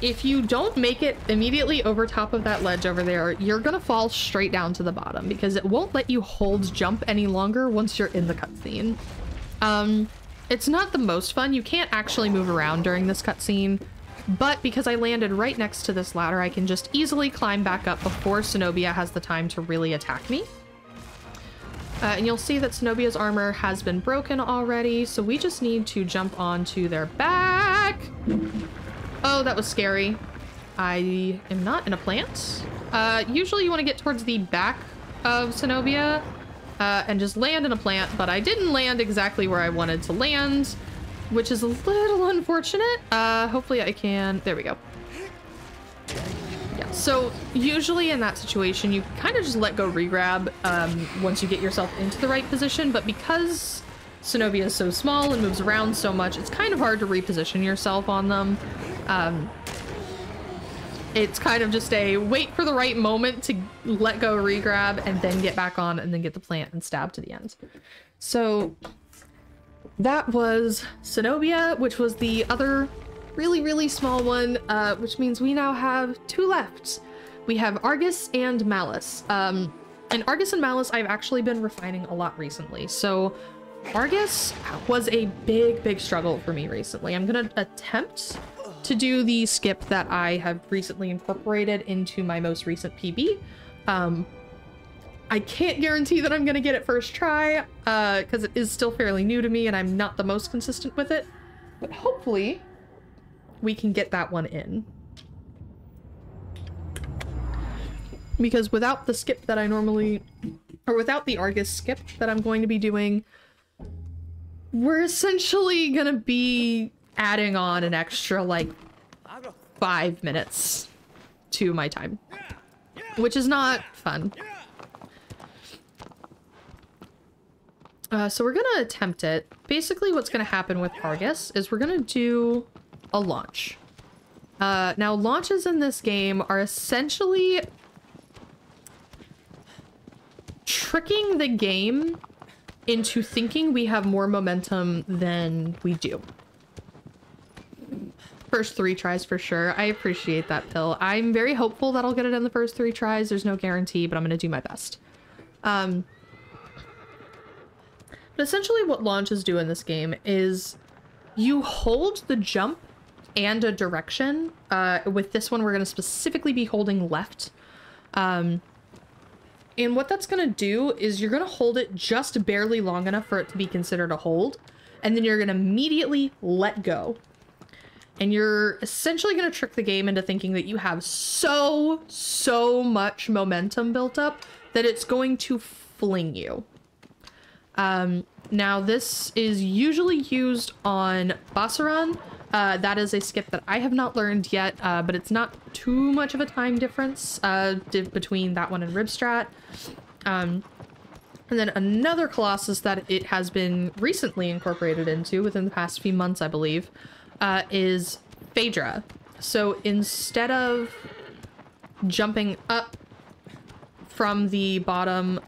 if you don't make it immediately over top of that ledge over there, you're gonna fall straight down to the bottom because it won't let you hold jump any longer once you're in the cutscene. It's not the most fun. You can't actually move around during this cutscene, but because I landed right next to this ladder, I can just easily climb back up before Cenobia has the time to really attack me. And you'll see that Cenobia's armor has been broken already, so we just need to jump onto their back. Oh, that was scary. I am not in a plant. Usually you want to get towards the back of Zenobia and just land in a plant, but I didn't land exactly where I wanted to land, which is a little unfortunate. Hopefully I can... There we go. Yeah, so usually in that situation, you kind of just let go regrab once you get yourself into the right position, but because Zenobia is so small and moves around so much, it's kind of hard to reposition yourself on them. It's kind of just a wait for the right moment to let go regrab and then get back on and then get the plant and stab to the end. So that was Zenobia, which was the other really, really small one, which means we now have 2 left. We have Argus and Malice. And Argus and Malice I've actually been refining a lot recently. So Argus was a big, big struggle for me recently. I'm gonna attempt to do the skip that I have recently incorporated into my most recent PB. I can't guarantee that I'm gonna get it first try, because it is still fairly new to me and I'm not the most consistent with it, but hopefully we can get that one in. Because without the skip that I normally, or without the Argus skip that I'm going to be doing, we're essentially gonna be adding on an extra like 5 minutes to my time, which is not fun. So we're gonna attempt it. Basically what's gonna happen with Argus is we're gonna do a launch. Now launches in this game are essentially tricking the game into thinking we have more momentum than we do. First 3 tries for sure. I appreciate that, Pill. I'm very hopeful that I'll get it in the first 3 tries. There's no guarantee, but I'm gonna do my best. But essentially what launches do in this game is you hold the jump and a direction. With this one, we're gonna specifically be holding left. And what that's gonna do is you're gonna hold it just barely long enough for it to be considered a hold, and then you're gonna immediately let go. And you're essentially going to trick the game into thinking that you have so much momentum built up that it's going to fling you. Now this is usually used on Bassaran. That is a skip that I have not learned yet, but it's not too much of a time difference between that one and Ribstrat. And then another Colossus that it has been recently incorporated into within the past few months, I believe, is Phaedra. So instead of jumping up from the bottom,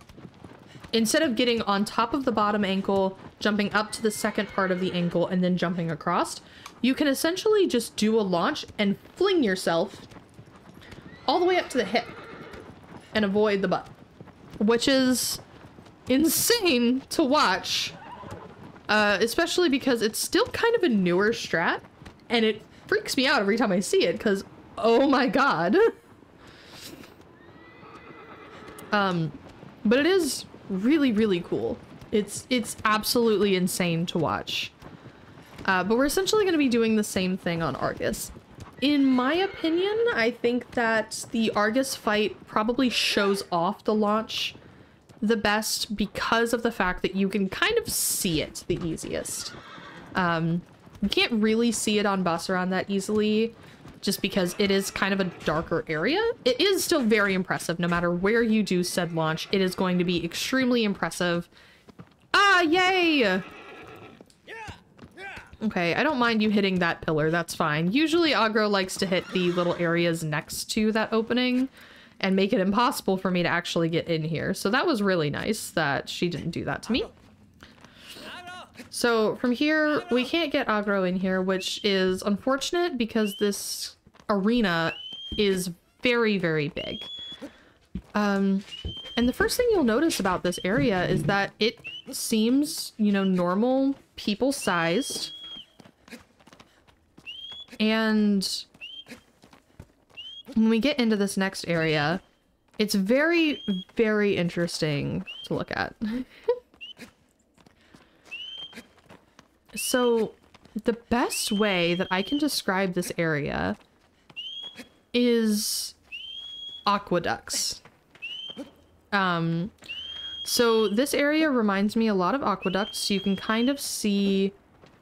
instead of getting on top of the bottom ankle, jumping up to the second part of the ankle, and then jumping across, you can essentially just do a launch and fling yourself all the way up to the hip and avoid the butt, which is insane to watch. Especially because it's still kind of a newer strat, and it freaks me out every time I see it, because, oh my god. But it is really, really cool. It's absolutely insane to watch. But we're essentially going to be doing the same thing on Argus. In my opinion, I think that the Argus fight probably shows off the launch the best because of the fact that you can kind of see it the easiest. You can't really see it on Bassaran that easily just because it is kind of a darker area. It is still very impressive no matter where you do said launch. It is going to be extremely impressive. Ah, yay! Okay, I don't mind you hitting that pillar, that's fine. Usually Aggro likes to hit the little areas next to that opening and make it impossible for me to actually get in here. So that was really nice that she didn't do that to me. So from here, we can't get Aggro in here, which is unfortunate because this arena is very, very big. And the first thing you'll notice about this area is that it seems, you know, normal, people-sized. And when we get into this next area, it's very, very interesting to look at. So The best way that I can describe this area is aqueducts. So this area reminds me a lot of aqueducts. You can kind of see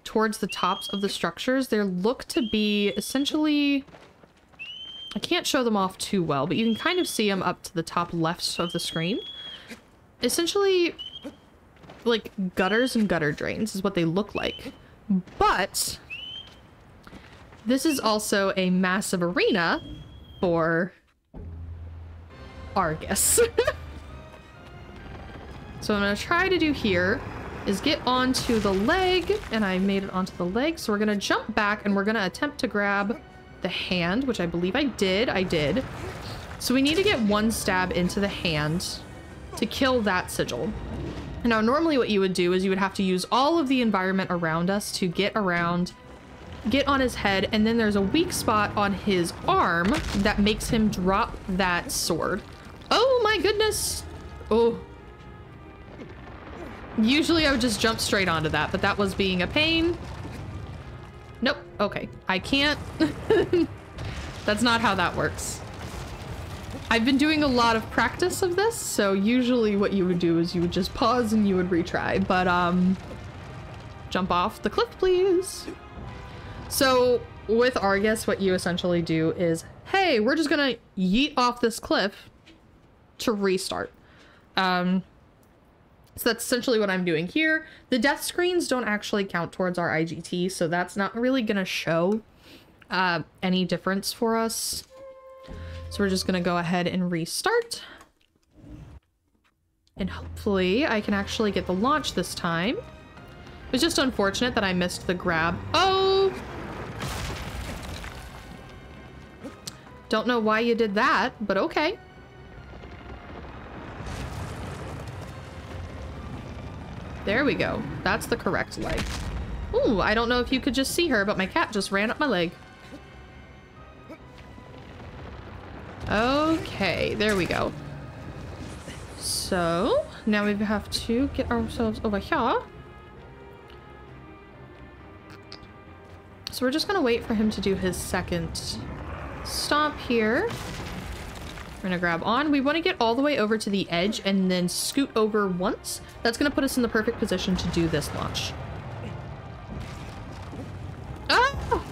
towards the tops of the structures. There look to be essentially... I can't show them off too well, but you can kind of see them up to the top left of the screen. Essentially, like gutters and gutter drains is what they look like. But this is also a massive arena for Argus. So what I'm going to try to do here is get onto the leg, and I made it onto the leg. So we're going to jump back and we're going to attempt to grab the hand, which I believe I did. I did. So we need to get one stab into the hand to kill that sigil. Now, normally what you would do is you would have to use all of the environment around us to get around, get on his head, and then there's a weak spot on his arm that makes him drop that sword. Oh my goodness. Oh. Usually I would just jump straight onto that, but that was being a pain. Nope. Okay. I can't. That's not how that works. I've been doing a lot of practice of this, so usually what you would do is you would just pause and you would retry, but jump off the cliff, please. So with Argus, what you essentially do is, hey, we're just gonna yeet off this cliff to restart. So that's essentially what I'm doing here. The death screens don't actually count towards our IGT, so that's not really gonna show any difference for us. So we're just gonna go ahead and restart. And hopefully I can actually get the launch this time. It was just unfortunate that I missed the grab. Oh! Don't know why you did that, but okay. There we go. That's the correct leg. Ooh, I don't know if you could just see her, but my cat just ran up my leg. Okay, there we go. So, now we have to get ourselves over here. So we're just gonna wait for him to do his second stomp here. We're gonna grab on. We want to get all the way over to the edge and then scoot over once. That's gonna put us in the perfect position to do this launch. Ah!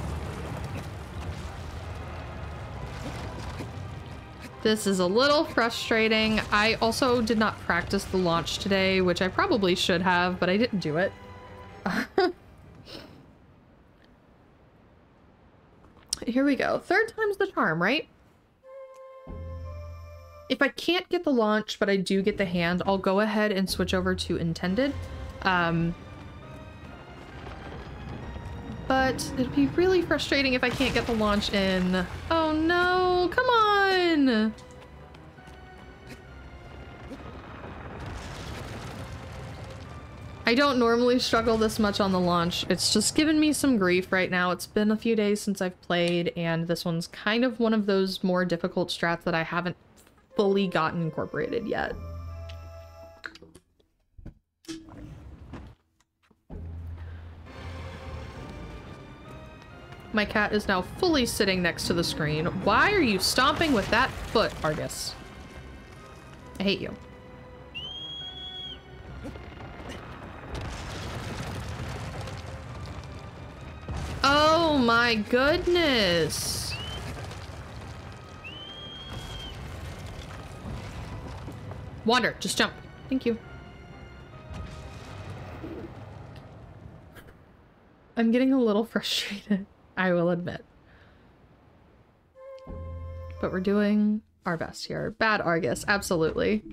This is a little frustrating. I also did not practice the launch today, which I probably should have, but I didn't do it. Here we go. Third time's the charm, right? If I can't get the launch, but I do get the hand, I'll go ahead and switch over to intended. But it'd be really frustrating if I can't get the launch in. Oh no, come on! I don't normally struggle this much on the launch. It's just given me some grief right now. It's been a few days since I've played, and this one's kind of one of those more difficult strats that I haven't fully gotten incorporated yet. My cat is now fully sitting next to the screen. Why are you stomping with that foot, Argus? I hate you. Oh my goodness. Wander, just jump. Thank you. I'm getting a little frustrated, I will admit. But we're doing our best here. Bad Argus, absolutely.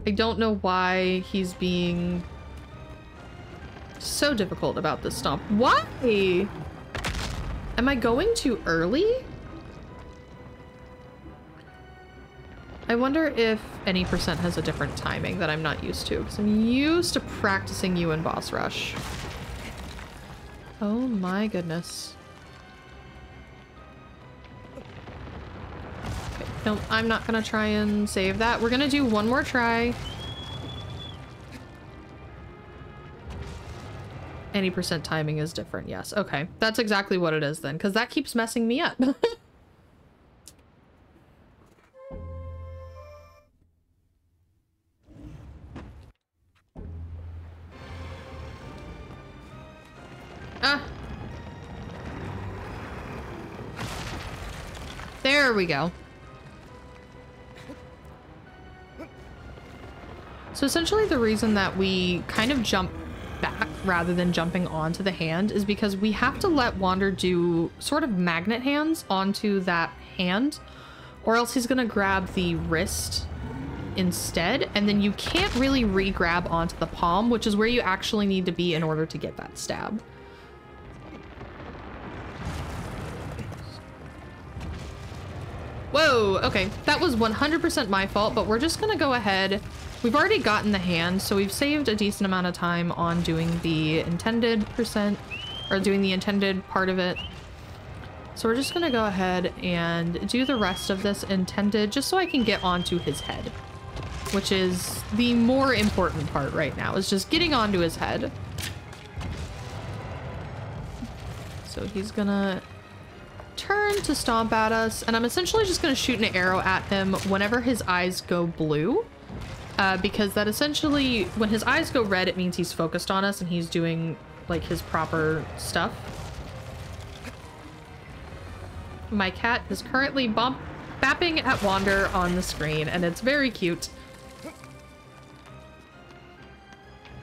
I don't know why he's being so difficult about this stomp. Why? Am I going too early? I wonder if any percent has a different timing that I'm not used to, because I'm used to practicing you in boss rush. Oh my goodness. Okay, no, I'm not gonna try and save that. We're gonna do one more try. Any percent timing is different. Yes. Okay. That's exactly what it is then, because that keeps messing me up. Ah. There we go. So essentially the reason that we kind of jump back rather than jumping onto the hand is because we have to let Wander do sort of magnet hands onto that hand, or else he's gonna grab the wrist instead, and then you can't really re-grab onto the palm, which is where you actually need to be in order to get that stab. Whoa, okay. That was 100% my fault, but we're just gonna go ahead. We've already gotten the hand, so we've saved a decent amount of time on doing the intended percent, or doing the intended part of it. So we're just gonna go ahead and do the rest of this intended, just so I can get onto his head, which is the more important part right now, is just getting onto his head. So he's gonna turn to stomp at us, and I'm essentially just gonna shoot an arrow at him whenever his eyes go blue. Because that essentially, when his eyes go red, it means he's focused on us and he's doing, like, his proper stuff. My cat is currently bapping at Wander on the screen, and it's very cute.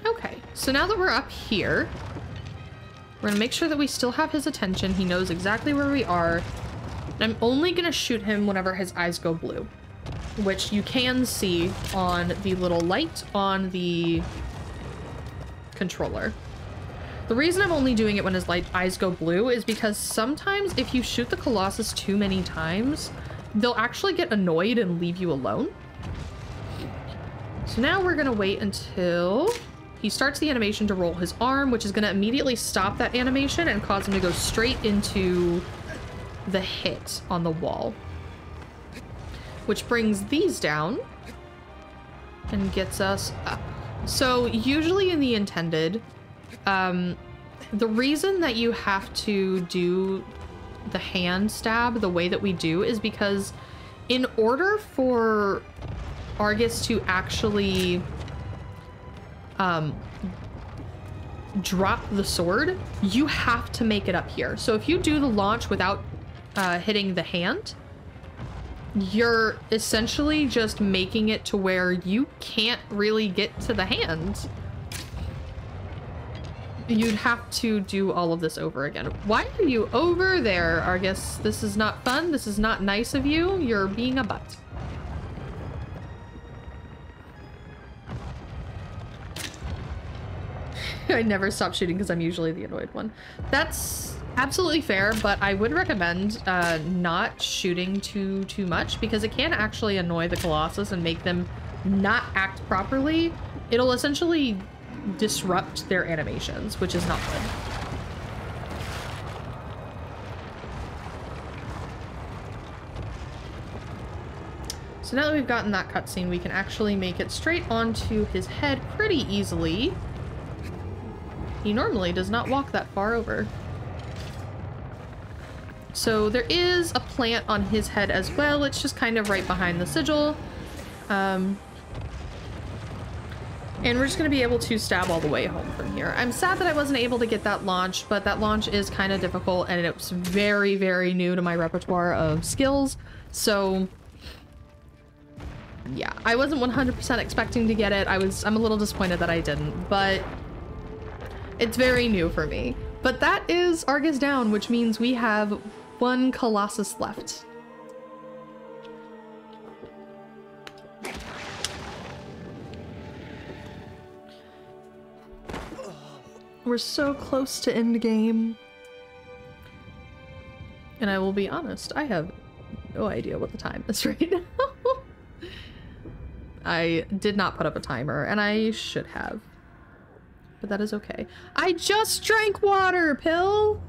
Okay, so now that we're up here, we're gonna make sure that we still have his attention. He knows exactly where we are. I'm only gonna shoot him whenever his eyes go blue, which you can see on the little light on the controller. The reason I'm only doing it when his eyes go blue is because sometimes if you shoot the Colossus too many times, they'll actually get annoyed and leave you alone. So now we're gonna wait until he starts the animation to roll his arm, which is gonna immediately stop that animation and cause him to go straight into the hit on the wall. Which brings these down and gets us up. So usually in the intended, the reason that you have to do the hand stab the way that we do is because in order for Argus to actually drop the sword, you have to make it up here. So if you do the launch without hitting the hand, you're essentially just making it to where you can't really get to the hand. You'd have to do all of this over again. Why are you over there, Argus? This is not fun. This is not nice of you. You're being a butt. I never stop shooting because I'm usually the annoyed one. That's absolutely fair, but I would recommend not shooting too much because it can actually annoy the Colossus and make them not act properly. It'll essentially disrupt their animations, which is not good. So now that we've gotten that cutscene, we can actually make it straight onto his head pretty easily. He normally does not walk that far over. So there is a plant on his head as well. It's just kind of right behind the sigil. And we're just going to be able to stab all the way home from here. I'm sad that I wasn't able to get that launch, but that launch is kind of difficult and it was very, very new to my repertoire of skills. So yeah, I wasn't 100% expecting to get it. I'm a little disappointed that I didn't, but it's very new for me. But that is Argus down, which means we have one Colossus left. We're so close to end game. And I will be honest, I have no idea what the time is right now. I did not put up a timer, and I should have. But that is okay. I just drank water, Pill!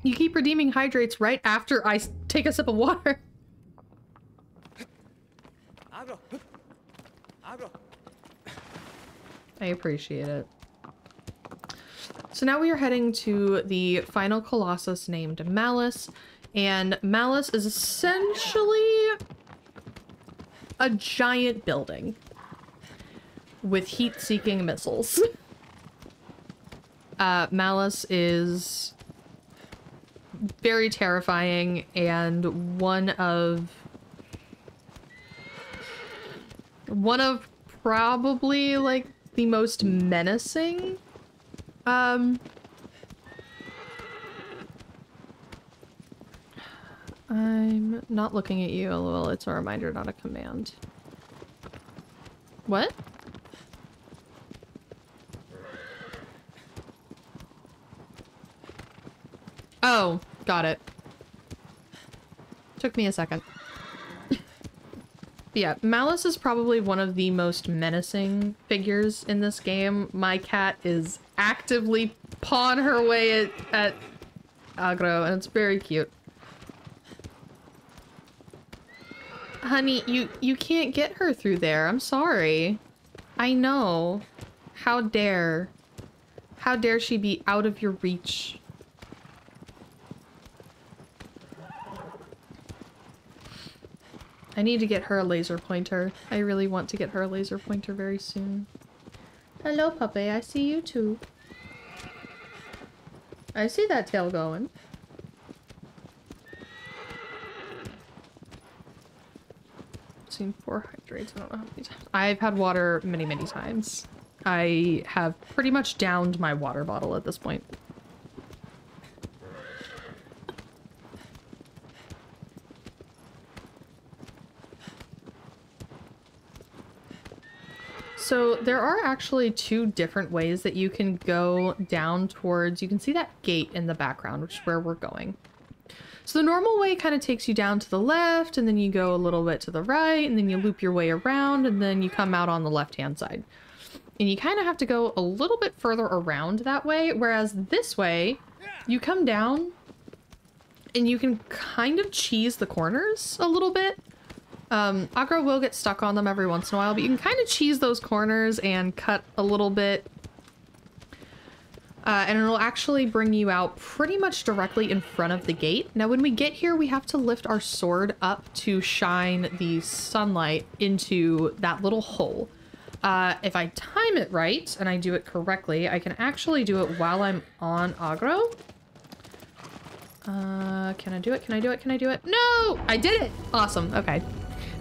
You keep redeeming hydrates right after I take a sip of water. I appreciate it. So now we are heading to the final Colossus named Malice, and Malice is essentially a giant building with heat-seeking missiles. Malice is very terrifying and one of probably like the most menacing I'm not looking at you, lol. It's a reminder, not a command. What? Oh, got it. Took me a second. Yeah, Malice is probably one of the most menacing figures in this game. My cat is actively pawing her way at Agro, and it's very cute. Honey, you can't get her through there. I'm sorry. I know. How dare. How dare she be out of your reach? I need to get her a laser pointer. I really want to get her a laser pointer very soon. Hello, puppy. I see you too. I see that tail going. I've seen 4 hydrates. I don't know how many times. I've had water many, many times. I have pretty much downed my water bottle at this point. So there are actually 2 different ways that you can go down towards, you can see that gate in the background, which is where we're going. So the normal way kind of takes you down to the left, and then you go a little bit to the right, and then you loop your way around, and then you come out on the left-hand side. And you kind of have to go a little bit further around that way, whereas this way, you come down, and you can kind of cheese the corners a little bit. Agro will get stuck on them every once in a while, but you can kind of cheese those corners and cut a little bit. And it'll actually bring you out pretty much directly in front of the gate. Now, when we get here, we have to lift our sword up to shine the sunlight into that little hole. If I time it right and I do it correctly, I can actually do it while I'm on Agro. Can I do it? Can I do it? Can I do it? No! I did it! Awesome. Okay.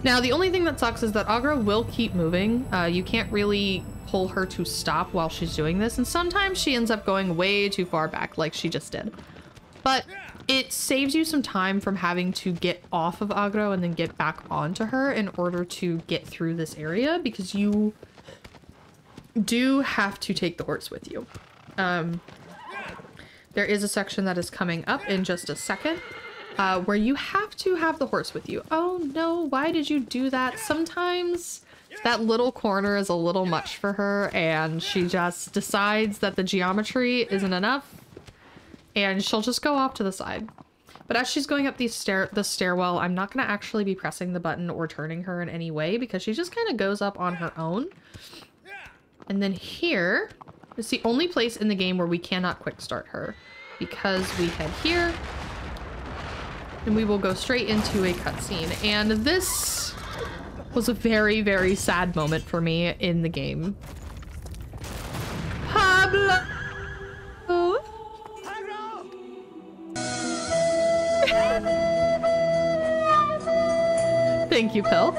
Now, the only thing that sucks is that Agro will keep moving. You can't really pull her to stop while she's doing this, and sometimes she ends up going way too far back, like she just did. But it saves you some time from having to get off of Agro and then get back onto her in order to get through this area, because you do have to take the horse with you. There is a section that is coming up in just a second, where you have to have the horse with you. Oh no, why did you do that? Sometimes that little corner is a little much for her, and she just decides that the geometry isn't enough, and she'll just go off to the side. But as she's going up the stairwell, I'm not going to actually be pressing the button or turning her in any way, because she just kind of goes up on her own. And then here is the only place in the game where we cannot quick start her, because we head here and we will go straight into a cutscene. And this was a very, very sad moment for me in the game. Pablo! Thank you, Pill.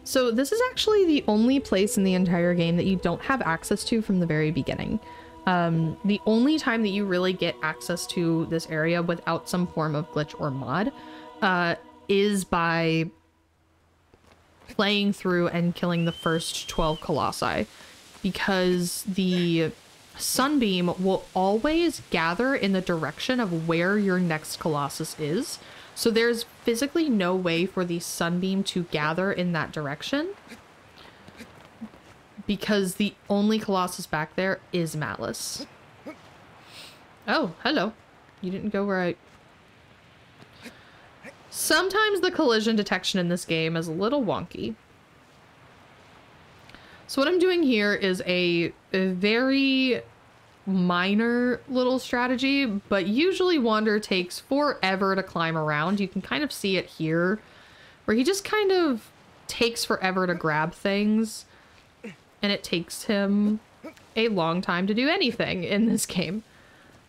So this is actually the only place in the entire game that you don't have access to from the very beginning. The only time that you really get access to this area without some form of glitch or mod is by playing through and killing the first 12 Colossi, because the sunbeam will always gather in the direction of where your next Colossus is. So there's physically no way for the sunbeam to gather in that direction, because the only Colossus back there is Malice. Oh, hello. You didn't go where I... Sometimes the collision detection in this game is a little wonky. So what I'm doing here is a very minor little strategy, but usually Wander takes forever to climb around. You can kind of see it here, where he just kind of takes forever to grab things, and it takes him a long time to do anything in this game.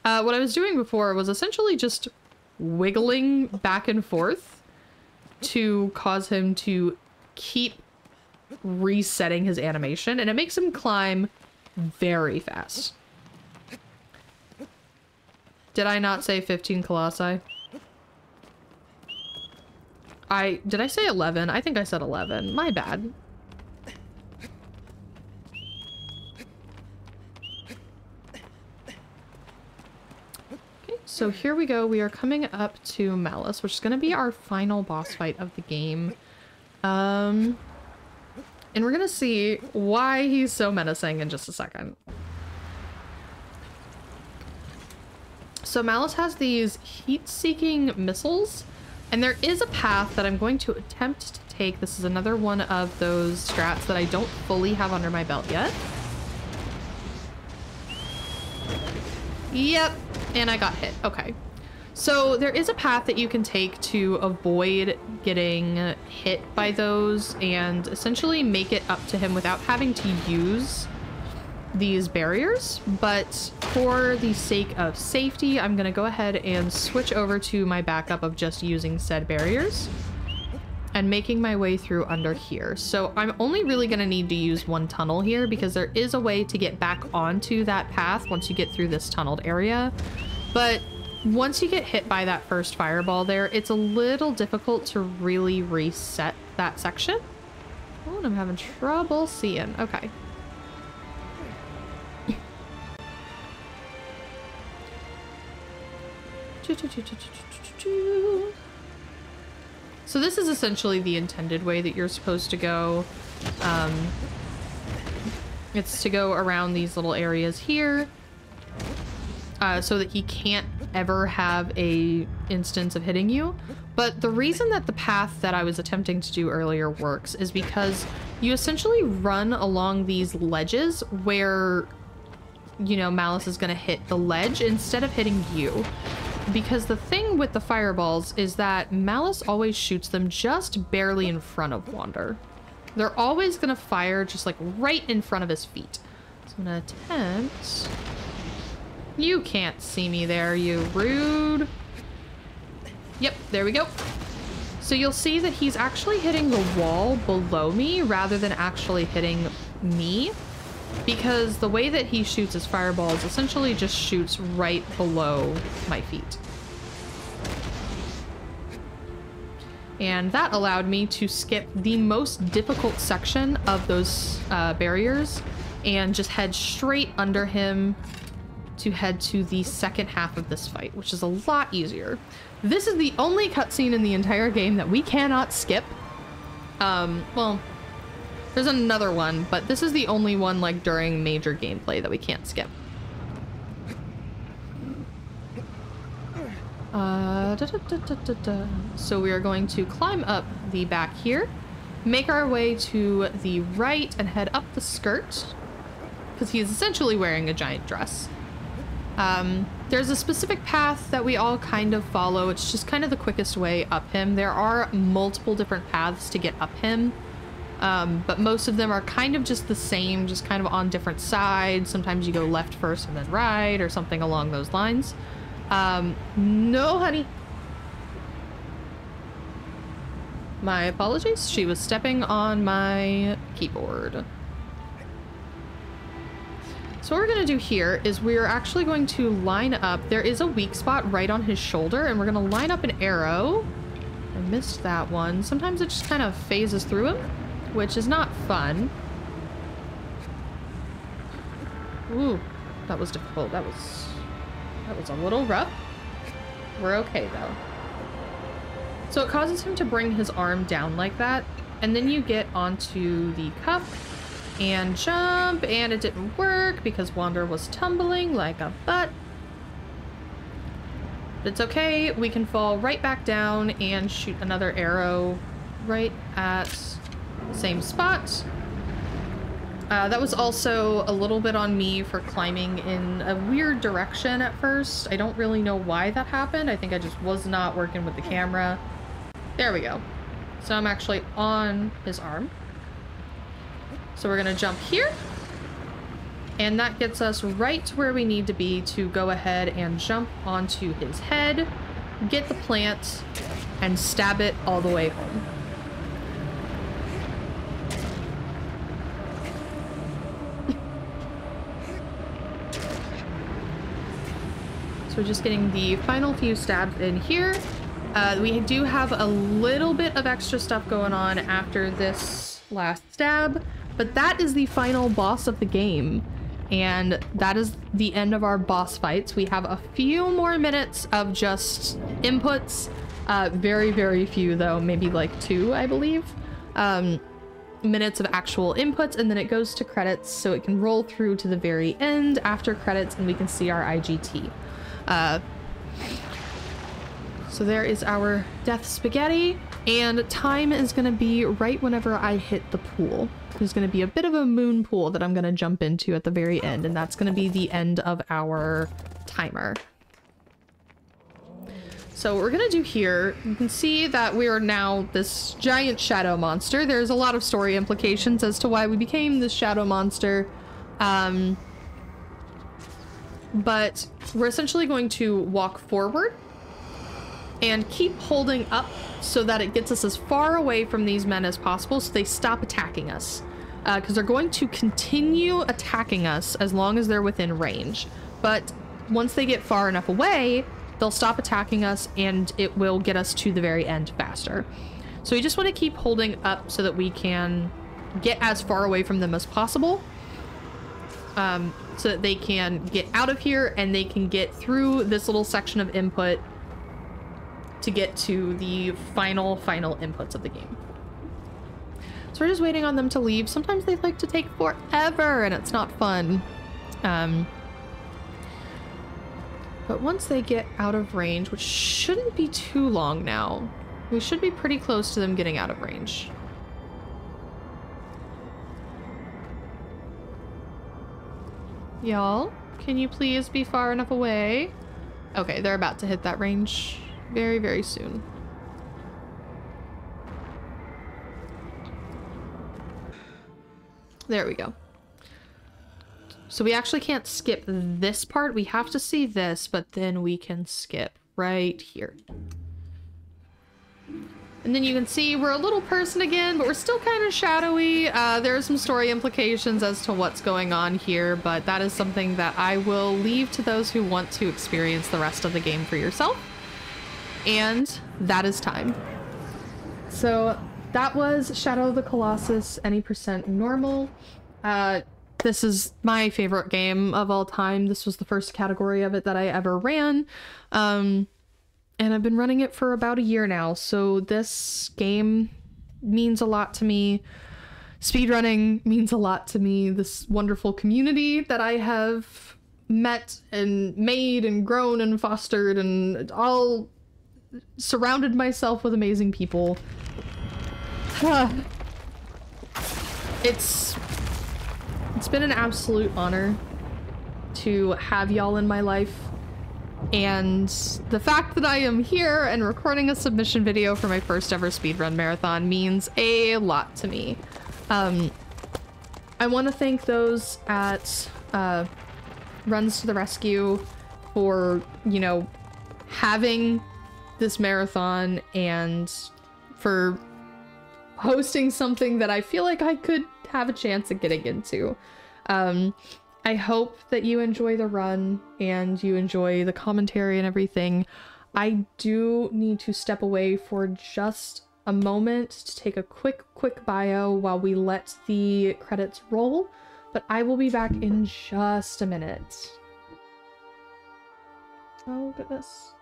What I was doing before was essentially just wiggling back and forth to cause him to keep resetting his animation, and it makes him climb very fast. Did I not say 15 colossi? Did I say 11? I think I said 11. My bad. Okay, so here we go. We are coming up to Malice, which is going to be our final boss fight of the game. And we're gonna see why he's so menacing in just a second. So Malice has these heat-seeking missiles, and there is a path that I'm going to attempt to take. This is another one of those strats that I don't fully have under my belt yet. Yep, and I got hit. Okay. So there is a path that you can take to avoid getting hit by those and essentially make it up to him without having to use these barriers. But for the sake of safety, I'm going to go ahead and switch over to my backup of just using said barriers and making my way through under here. So I'm only really going to need to use one tunnel here because there is a way to get back onto that path once you get through this tunneled area. But once you get hit by that first fireball there, it's a little difficult to really reset that section. Oh, and I'm having trouble seeing. Okay. So this is essentially the intended way that you're supposed to go. It's to go around these little areas here. So that he can't ever have a instance of hitting you. But the reason that the path that I was attempting to do earlier works is because you essentially run along these ledges where, you know, Malice is going to hit the ledge instead of hitting you. Because the thing with the fireballs is that Malice always shoots them just barely in front of Wander. They're always going to fire just like right in front of his feet. So I'm going to attempt... You can't see me there, you rude. Yep, there we go. So you'll see that he's actually hitting the wall below me rather than actually hitting me, because the way that he shoots his fireballs essentially just shoots right below my feet. And that allowed me to skip the most difficult section of those barriers and just head straight under him to head to the second half of this fight, which is a lot easier. This is the only cutscene in the entire game that we cannot skip. Well, there's another one, but this is the only one like during major gameplay that we can't skip. So we are going to climb up the back here, make our way to the right and head up the skirt, because he's essentially wearing a giant dress. There's a specific path that we all kind of follow. It's just kind of the quickest way up him. There are multiple different paths to get up him, but most of them are kind of just the same, just kind of on different sides. Sometimes you go left first and then right or something along those lines. No, honey. My apologies. She was stepping on my keyboard. So what we're going to do here is we're actually going to line up. There is a weak spot right on his shoulder, and we're going to line up an arrow. I missed that one. Sometimes it just kind of phases through him, which is not fun. Ooh, that was difficult. That was a little rough. We're okay, though. So it causes him to bring his arm down like that, and then you get onto the cuff and jump, and it didn't work because Wander was tumbling like a butt. But it's okay, we can fall right back down and shoot another arrow right at the same spot. That was also a little bit on me for climbing in a weird direction at first. I don't really know why that happened. I think I just was not working with the camera. There we go. So I'm actually on his arm. So we're gonna jump here. And that gets us right to where we need to be to go ahead and jump onto his head, get the plant, and stab it all the way home. So just getting the final few stabs in here. We do have a little bit of extra stuff going on after this last stab, but that is the final boss of the game. And that is the end of our boss fights. We have a few more minutes of just inputs. Very, very few though, maybe like 2, I believe. Minutes of actual inputs, and then it goes to credits, so it can roll through to the very end after credits and we can see our IGT. So there is our death spaghetti, and time is gonna be right whenever I hit the pool. There's gonna be a bit of a moon pool that I'm gonna jump into at the very end, and that's gonna be the end of our timer. So what we're gonna do here, you can see that we are now this giant shadow monster. There's a lot of story implications as to why we became this shadow monster. But we're essentially going to walk forward and keep holding up so that it gets us as far away from these men as possible so they stop attacking us. Because they're going to continue attacking us as long as they're within range. But once they get far enough away, they'll stop attacking us and it will get us to the very end faster. So we just want to keep holding up so that we can get as far away from them as possible. So that they can get out of here and they can get through this little section of input to get to the final inputs of the game. So we're just waiting on them to leave. Sometimes they like to take forever and it's not fun. But once they get out of range, which shouldn't be too long now, we should be pretty close to them getting out of range. Y'all, can you please be far enough away? Okay, they're about to hit that range very, very soon. There we go. So we actually can't skip this part. We have to see this, but then we can skip right here. And then you can see we're a little person again, but we're still kind of shadowy. There are some story implications as to what's going on here, but that is something that I will leave to those who want to experience the rest of the game for yourself. And that is time. So that was Shadow of the Colossus, any percent normal. This is my favorite game of all time. This was the first category of it that I ever ran. And I've been running it for about a year now, so this game means a lot to me. Speedrunning means a lot to me. This wonderful community that I have met and made and grown and fostered and all surrounded myself with amazing people. It's been an absolute honor to have y'all in my life. And the fact that I am here and recording a submission video for my first ever speedrun marathon means a lot to me. I want to thank those at Runs to the Rescue for, you know, having this marathon and for hosting something that I feel like I could have a chance at getting into. I hope that you enjoy the run and you enjoy the commentary and everything. I do need to step away for just a moment to take a quick bio while we let the credits roll, but I will be back in just a minute. Oh goodness.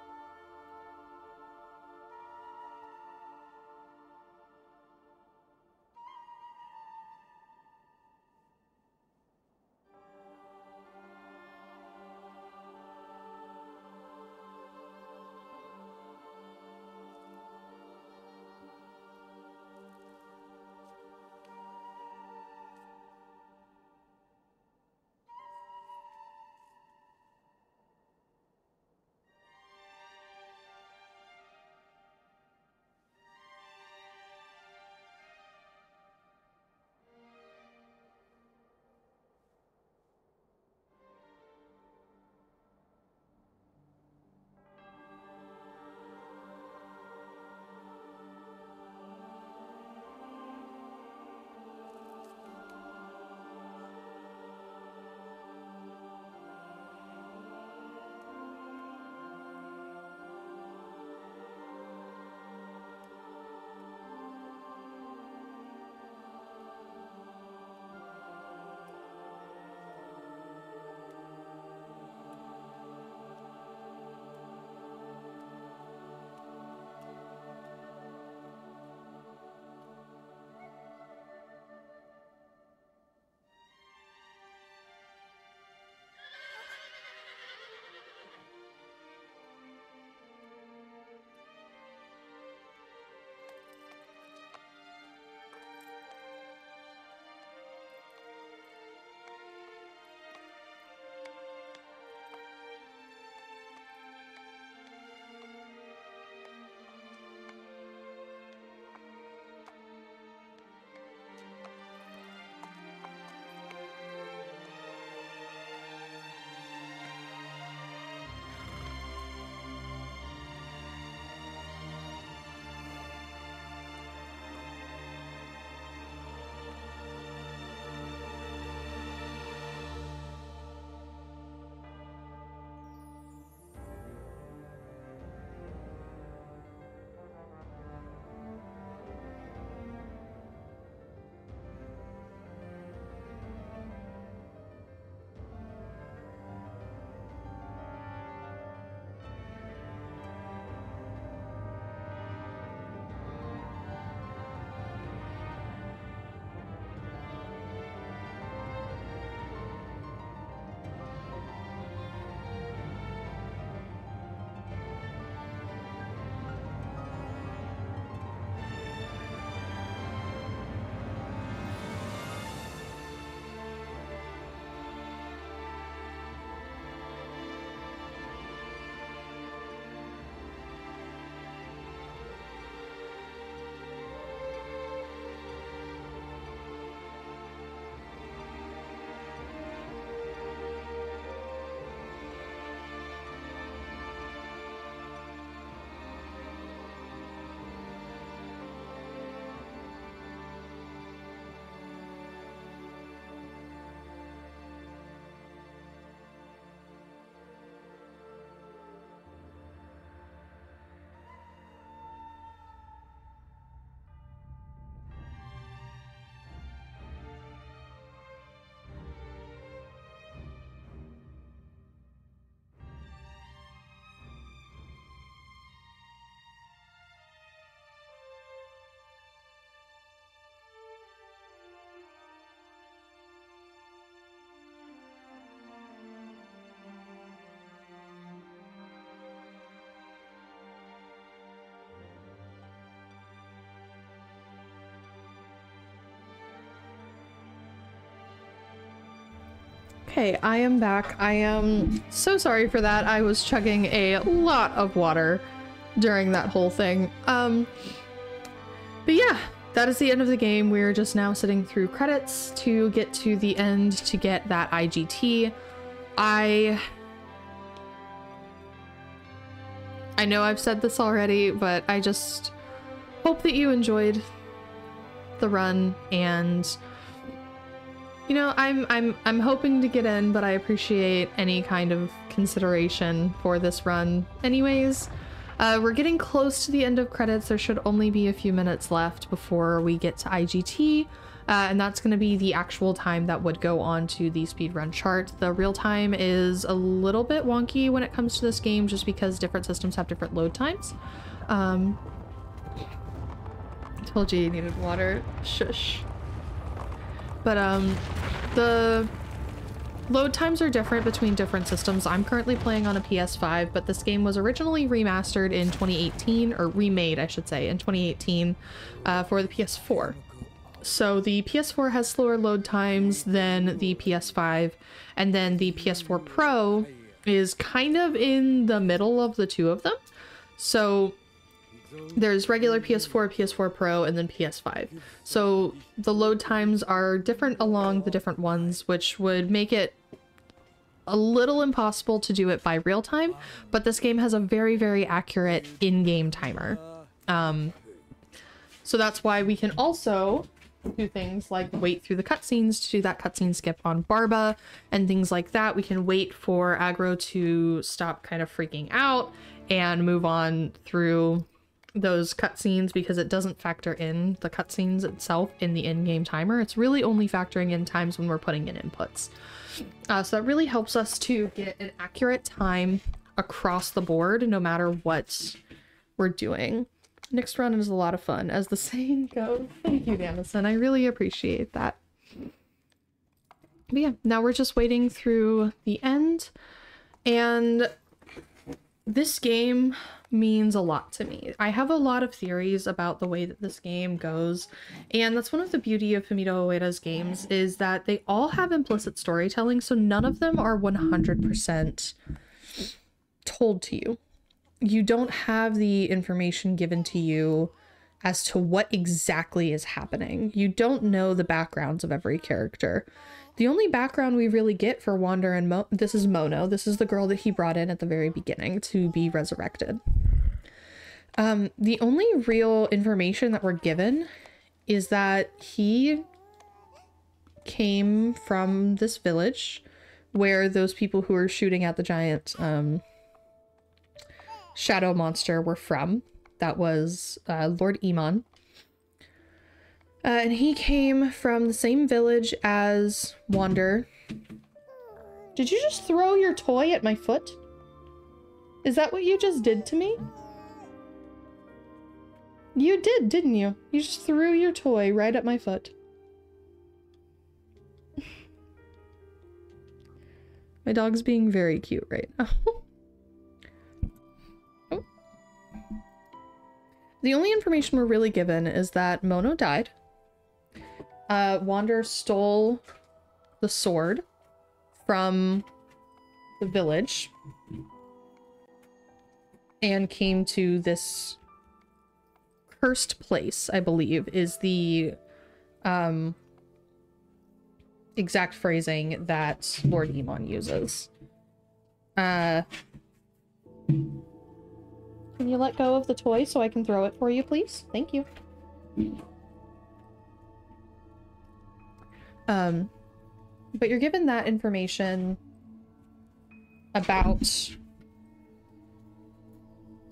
Okay, I am back. I am so sorry for that. I was chugging a lot of water during that whole thing. But yeah, that is the end of the game. We're just now sitting through credits to get to the end to get that IGT. I know I've said this already, but I just hope that you enjoyed the run, and you know, I'm hoping to get in, but I appreciate any kind of consideration for this run anyways. We're getting close to the end of credits. There should only be a few minutes left before we get to IGT, and that's going to be the actual time that would go on to the speedrun chart. The real time is a little bit wonky when it comes to this game, just because different systems have different load times. I told you you needed water. Shush. But the load times are different between different systems. I'm currently playing on a PS5, but this game was originally remastered in 2018, or remade, I should say, in 2018 for the PS4. So the PS4 has slower load times than the PS5, and then the PS4 Pro is kind of in the middle of the two of them. So there's regular PS4, PS4 Pro, and then PS5. So the load times are different along the different ones, which would make it a little impossible to do it by real time, but this game has a very, very accurate in-game timer. So that's why we can also do things like wait through the cutscenes to do that cutscene skip on Barba and things like that. We can wait for aggro to stop kind of freaking out and move on through those cutscenes, because it doesn't factor in the cutscenes itself in the in-game timer. It's really only factoring in times when we're putting in inputs. So that really helps us to get an accurate time across the board, no matter what we're doing. Next run is a lot of fun, as the saying goes. Thank you, Damison. I really appreciate that. But yeah, now we're just waiting through the end, and this game means a lot to me. I have a lot of theories about the way that this game goes, and that's one of the beauty of Fumito Ueda's games, is that they all have implicit storytelling, so none of them are 100% told to you. You don't have the information given to you as to what exactly is happening. You don't know the backgrounds of every character. The only background we really get for Wander and this is Mono. This is the girl that he brought in at the very beginning to be resurrected. The only real information that we're given is that he came from this village where those people who were shooting at the giant shadow monster were from. That was Lord Iman. And he came from the same village as Wander. Did you just throw your toy at my foot? Is that what you just did to me? You did, didn't you? You just threw your toy right at my foot. My dog's being very cute right now. Oh. The only information we're really given is that Mono died. Wander stole the sword from the village and came to this cursed place, I believe, is the exact phrasing that Lord Iman uses. Can you let go of the toy so I can throw it for you, please? Thank you. But you're given that information about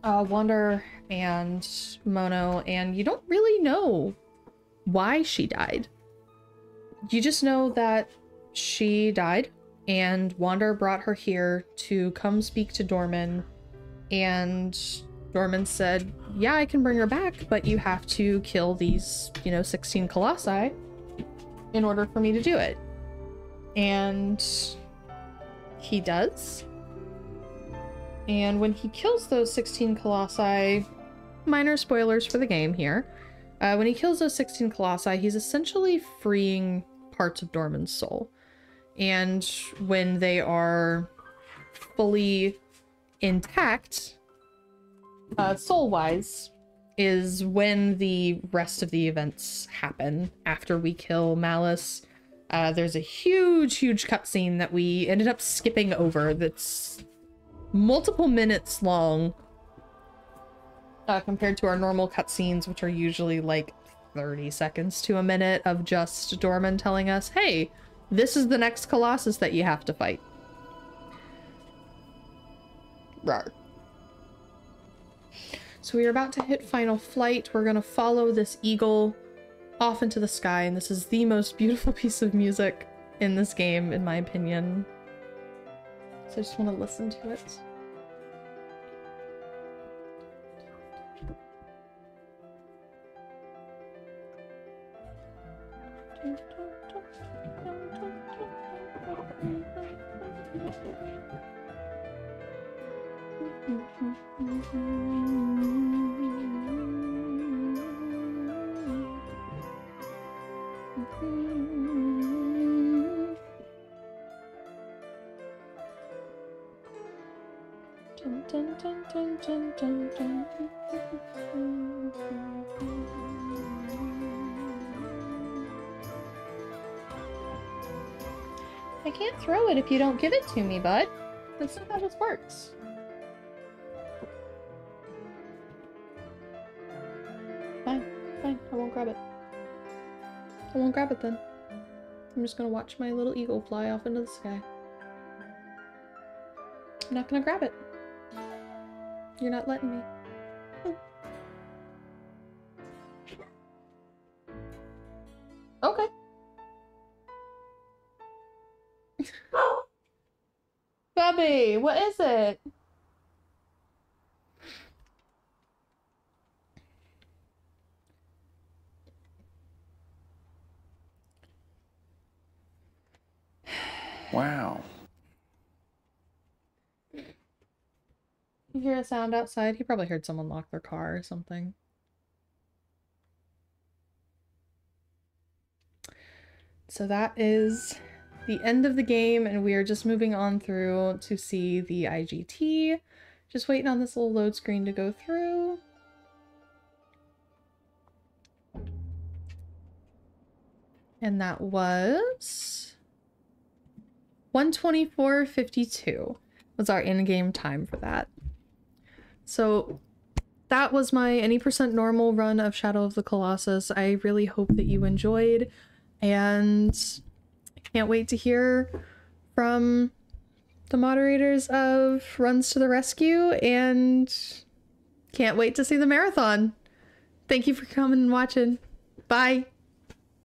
Wander and Mono, and you don't really know why she died. You just know that she died, and Wander brought her here to come speak to Dorman, and Dorman said, yeah, I can bring her back, but you have to kill these, 16 Colossi in order for me to do it. And he does. And when he kills those 16 Colossi, minor spoilers for the game here, when he kills those 16 Colossi, he's essentially freeing parts of Dorman's soul. And when they are fully intact, soul-wise, is when the rest of the events happen after we kill Malice. There's a huge cutscene that we ended up skipping over that's multiple minutes long compared to our normal cutscenes, which are usually like 30 seconds to a minute of just Dorman telling us, hey, this is the next Colossus that you have to fight. Rawr. So we are about to hit final flight. We're gonna follow this eagle off into the sky, and this is the most beautiful piece of music in this game, in my opinion. So I just want to listen to it. I can't throw it if you don't give it to me, bud. That's not how this works. Fine, fine, I won't grab it. I won't grab it then. I'm just gonna watch my little eagle fly off into the sky. I'm not gonna grab it. You're not letting me. Okay. Bubby, what is it? Wow. You hear a sound outside? He probably heard someone lock their car or something. So that is the end of the game, and we are just moving on through to see the IGT. Just waiting on this little load screen to go through. And that was 1:24:52 was our in-game time for that. So that was my any percent normal run of Shadow of the Colossus. I really hope that you enjoyed, and I can't wait to hear from the moderators of Runs to the Rescue, and can't wait to see the marathon. Thank you for coming and watching. Bye.